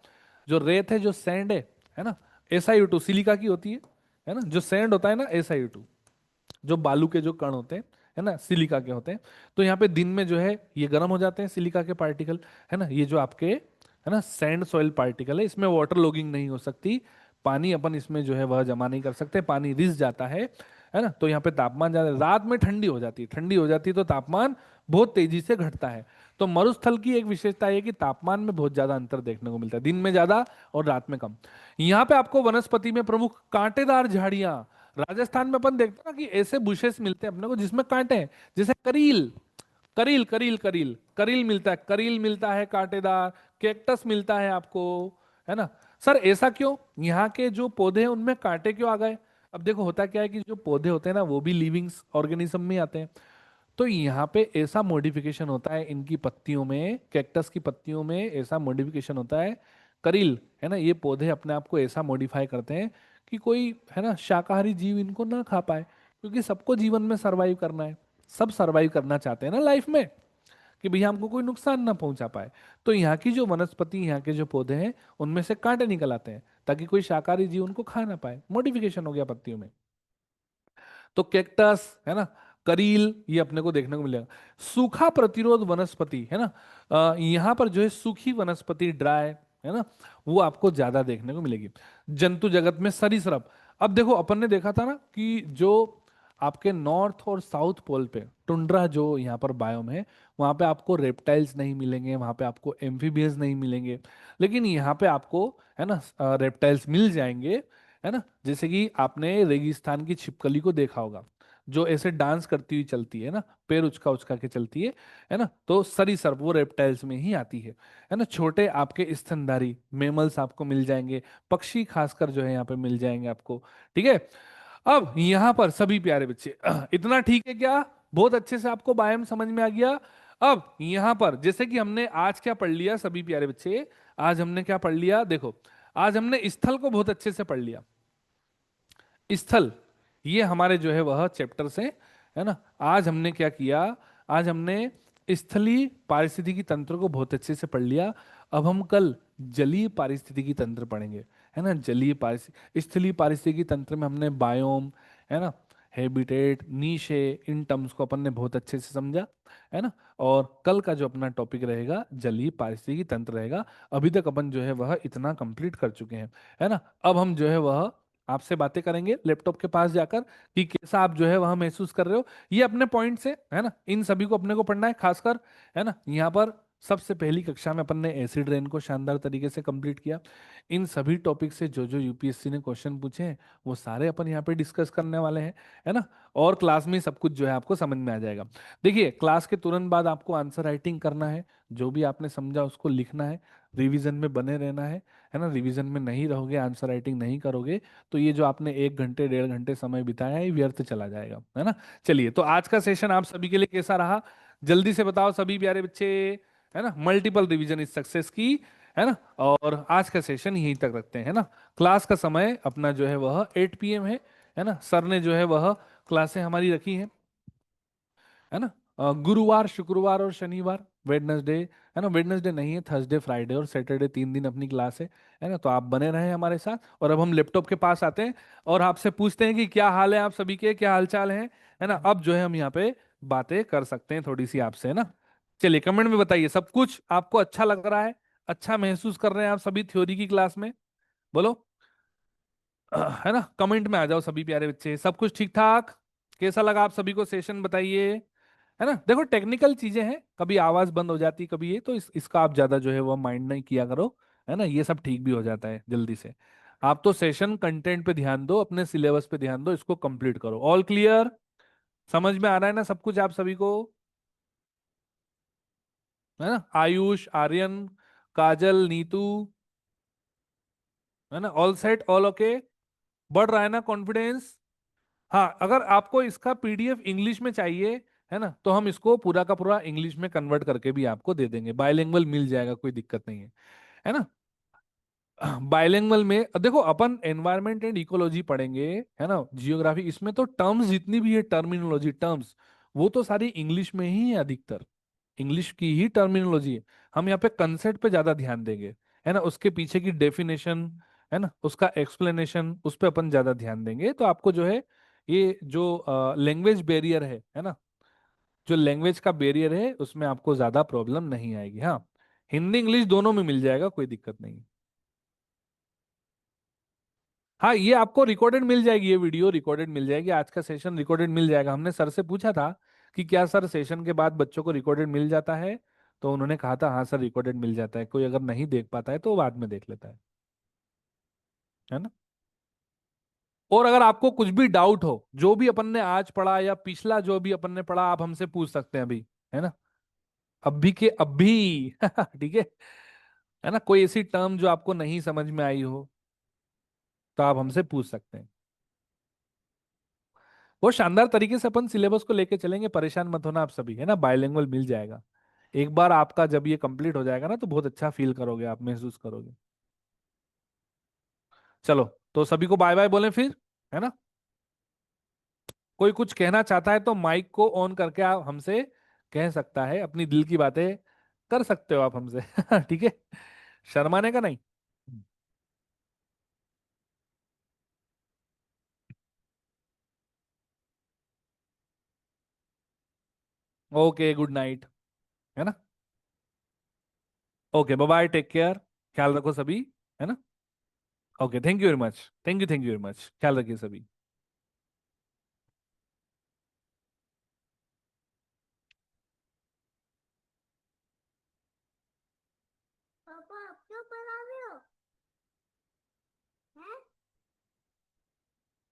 जो रेत है, जो सैंड है ना, SiO2 सिलिका की होती है ना, जो सैंड होता है ना, SiO2, जो बालू के जो कण होते हैं, है ना, सिलिका के होते हैं। तो यहाँ पे दिन में जो है ये गर्म हो जाते हैं सिलिका के पार्टिकल, है ना, ये जो आपके, है ना, सैंड सॉइल पार्टिकल है, इसमें वाटर लॉगिंग नहीं हो सकती, पानी अपन इसमें जो है वह जमा नहीं कर सकते, पानी रिस जाता है ना। तो यहाँ पे तापमान ज्यादा, रात में ठंडी हो जाती है, ठंडी हो जाती है तो तापमान बहुत तेजी से घटता है। तो मरुस्थल की एक विशेषता है कि तापमान में बहुत ज्यादा अंतर देखने को मिलता है, दिन में ज्यादा और रात में कम। यहाँ पे आपको वनस्पति में प्रमुख कांटेदार झाड़ियां, राजस्थान में अपन देखते हैं ना कि ऐसे बुशेस मिलते हैं अपने को जिसमें कांटे हैं, जैसे करील, करील करील करील करील मिलता है, करील मिलता है कांटेदार, कैक्टस मिलता है आपको, है ना। सर ऐसा क्यों, यहाँ के जो पौधे हैं उनमें कांटे क्यों आ गए? अब देखो होता क्या है कि जो पौधे होते हैं ना, वो भी लिविंग ऑर्गेनिज्म में आते हैं। तो यहाँ पे ऐसा मॉडिफिकेशन होता है इनकी पत्तियों में, कैक्टस की पत्तियों में ऐसा मॉडिफिकेशन होता है, करील, है ना, ये पौधे अपने आप को ऐसा मॉडिफाई करते हैं कि कोई, है ना, शाकाहारी जीव इनको ना खा पाए, क्योंकि सबको जीवन में सरवाइव करना है, सब सरवाइव करना चाहते हैं ना लाइफ में, कि भैया हमको कोई नुकसान ना पहुंचा पाए। तो यहाँ की जो वनस्पति, यहाँ के जो पौधे हैं, उनमें से कांटे निकल आते हैं ताकि कोई शाकाहारी जीव उनको खा ना पाए, मॉडिफिकेशन हो गया पत्तियों में। तो कैक्टस, है ना, करील, ये अपने को देखने को मिलेगा। सूखा प्रतिरोध वनस्पति, है ना, यहाँ पर जो है सूखी वनस्पति, ड्राई, है ना, वो आपको ज्यादा देखने को मिलेगी। जंतु जगत में सरीसृप, अब देखो अपन ने देखा था ना कि जो आपके नॉर्थ और साउथ पोल पे टुंड्रा जो यहाँ पर बायोम है, वहां पे आपको रेप्टाइल्स नहीं मिलेंगे, वहां पे आपको एम्फीबियंस नहीं मिलेंगे, लेकिन यहाँ पे आपको, है ना, रेप्टाइल्स मिल जाएंगे, है ना। जैसे कि आपने रेगिस्तान की छिपकली को देखा होगा, जो ऐसे डांस करती हुई चलती है ना, पैर उचका उचका के चलती है ना। तो सरीसृप वो रेप्टाइल्स में ही आती है ना। छोटे आपके स्तनधारी मेमल्स आपको मिल जाएंगे, पक्षी खासकर जो है यहाँ पे मिल जाएंगे आपको, ठीक है। अब यहाँ पर सभी प्यारे बच्चे, इतना ठीक है क्या? बहुत अच्छे से आपको बायोम समझ में आ गया। अब यहाँ पर जैसे कि हमने आज क्या पढ़ लिया सभी प्यारे बच्चे, आज हमने क्या पढ़ लिया, देखो आज हमने स्थल को बहुत अच्छे से पढ़ लिया। स्थल, ये हमारे जो है वह चैप्टर से, है ना। आज हमने क्या किया, आज हमने स्थलीय पारिस्थितिकी तंत्र को बहुत अच्छे से पढ़ लिया। अब हम कल जलीय पारिस्थितिकी तंत्र पढ़ेंगे, है ना। जलीय पारिस्थितिकी, स्थलीय पारिस्थितिकी तंत्र में हमने बायोम, है ना, हैबिटेट, नीशे, इन टर्म्स को अपन ने बहुत अच्छे से समझा, है ना। और कल का जो अपना टॉपिक रहेगा जलीय पारिस्थितिकी तंत्र रहेगा। अभी तक अपन जो है वह इतना कंप्लीट कर चुके हैं, है ना। अब हम जो है वह आपसे बातें करेंगे लैपटॉप के पास जाकर कि कैसा आप जो है वह महसूस कर रहे हो। ये अपने पॉइंट से, है ना, इन सभी को अपने को पढ़ना है खासकर, है ना। यहाँ पर सबसे पहली कक्षा में अपन ने एसिड रेन को शानदार तरीके से कंप्लीट किया। इन सभी टॉपिक से जो जो यूपीएससी ने क्वेश्चन पूछे हैं वो सारे अपन यहाँ पे डिस्कस करने वाले हैं, है ना। और क्लास में सब कुछ जो है आपको समझ में आ जाएगा। देखिए क्लास के तुरंत बाद आपको आंसर राइटिंग करना है, जो भी आपने समझा उसको लिखना है, रिवीजन में बने रहना है ना। रिवीजन में नहीं रहोगे, आंसर राइटिंग नहीं करोगे, तो ये जो आपने 1 घंटे 1.5 घंटे समय बिताया है ये व्यर्थ चला जाएगा, है ना। चलिए, तो आज का सेशन आप सभी के लिए कैसा रहा, जल्दी से बताओ सभी प्यारे बच्चे, है ना। मल्टीपल रिवीजन इस सक्सेस की, है ना। और आज का सेशन यहीं तक रखते हैं, है ना। क्लास का समय अपना जो है वह 8 PM है ना। सर ने जो है वह क्लासें हमारी रखी हैं, है ना। गुरुवार, शुक्रवार और शनिवार, वेडनेसडे, है ना। वेडनेसडे नहीं है, थर्सडे, फ्राइडे और सैटरडे 3 दिन अपनी क्लास है ना। तो आप बने रहें हमारे साथ। और अब हम लैपटॉप के पास आते हैं और आपसे पूछते हैं कि क्या हाल है आप सभी के, क्या हालचाल है ना। अब जो है हम यहाँ पे बातें कर सकते हैं थोड़ी सी आपसे, है ना। चलिए कमेंट में बताइए, सब कुछ आपको अच्छा लग रहा है, अच्छा महसूस कर रहे हैं आप सभी थ्योरी की क्लास में, बोलो। है ना। कमेंट में आ जाओ सभी प्यारे बच्चे, सब कुछ ठीक ठाक। कैसा लगा आप सभी को सेशन, बताइए। है ना। देखो टेक्निकल चीजें हैं, कभी आवाज बंद हो जाती, कभी ये, तो इसका आप ज्यादा जो है वो माइंड नहीं किया करो, है ना। ये सब ठीक भी हो जाता है जल्दी से। आप तो सेशन कंटेंट पे ध्यान दो, अपने सिलेबस पे ध्यान दो, इसको कंप्लीट करो। ऑल क्लियर, समझ में आ रहा है ना सब कुछ आप सभी को, है ना। आयुष, आर्यन, काजल, नीतू, है ना। ऑल सेट, ऑल ओके, बढ़ रहा है ना कॉन्फिडेंस। हाँ, अगर आपको इसका पीडीएफ इंग्लिश में चाहिए, है ना, तो हम इसको पूरा का पूरा इंग्लिश में कन्वर्ट करके भी आपको दे देंगे, बायलिंगुअल मिल जाएगा, कोई दिक्कत नहीं है ना। बायलिंगुअल में अब देखो अपन एनवायरनमेंट एंड इकोलॉजी पढ़ेंगे, है ना, जियोग्राफी, इसमें तो टर्म्स जितनी भी है, टर्मिनोलॉजी टर्म्स, वो तो सारी इंग्लिश में ही है, अधिकतर इंग्लिश की ही टर्मिनोलॉजी है। हम यहाँ पे कंसेप्ट पे ज्यादा ध्यान देंगे, है ना, उसके पीछे की डेफिनेशन, है ना, उसका एक्सप्लेनेशन, उस पर अपन ज्यादा ध्यान देंगे। तो आपको जो है ये जो लैंग्वेज बैरियर है ना, जो लैंग्वेज का बैरियर है उसमें आपको ज्यादा प्रॉब्लम नहीं आएगी। हाँ, हिंदी इंग्लिश दोनों में मिल जाएगा, कोई दिक्कत नहीं। हाँ, ये आपको रिकॉर्डेड मिल जाएगी, ये वीडियो रिकॉर्डेड मिल जाएगी, आज का सेशन रिकॉर्डेड मिल जाएगा। हमने सर से पूछा था कि क्या सर सेशन के बाद बच्चों को रिकॉर्डेड मिल जाता है, तो उन्होंने कहा था हाँ सर रिकॉर्डेड मिल जाता है, कोई अगर नहीं देख पाता है तो बाद में देख लेता है ना। और अगर आपको कुछ भी डाउट हो, जो भी अपन ने आज पढ़ा या पिछला जो भी अपन ने पढ़ा, आप हमसे पूछ सकते हैं अभी, है ना, अभी के अभी। ठीक है ना। कोई ऐसी टर्म जो आपको नहीं समझ में आई हो, तो आप हमसे पूछ सकते हैं। वो शानदार तरीके से अपन सिलेबस को लेके चलेंगे, परेशान मत होना आप सभी, है ना। बायलिंगुअल मिल जाएगा, एक बार आपका जब ये कंप्लीट हो जाएगा ना, तो बहुत अच्छा फील करोगे, आप महसूस करोगे। चलो, तो सभी को बाय बाय बोलें फिर, है ना। कोई कुछ कहना चाहता है तो माइक को ऑन करके आप हमसे कह सकता है, अपनी दिल की बातें कर सकते हो आप हमसे। ठीक है, शर्माने का नहीं। ओके, गुड नाइट, है ना। Okay, bye bye, take care, ख्याल रखो सभी, है ना। Okay, thank you very much, thank you very much, ख्याल रखिए सभी। पापा अब क्यों पढ़ा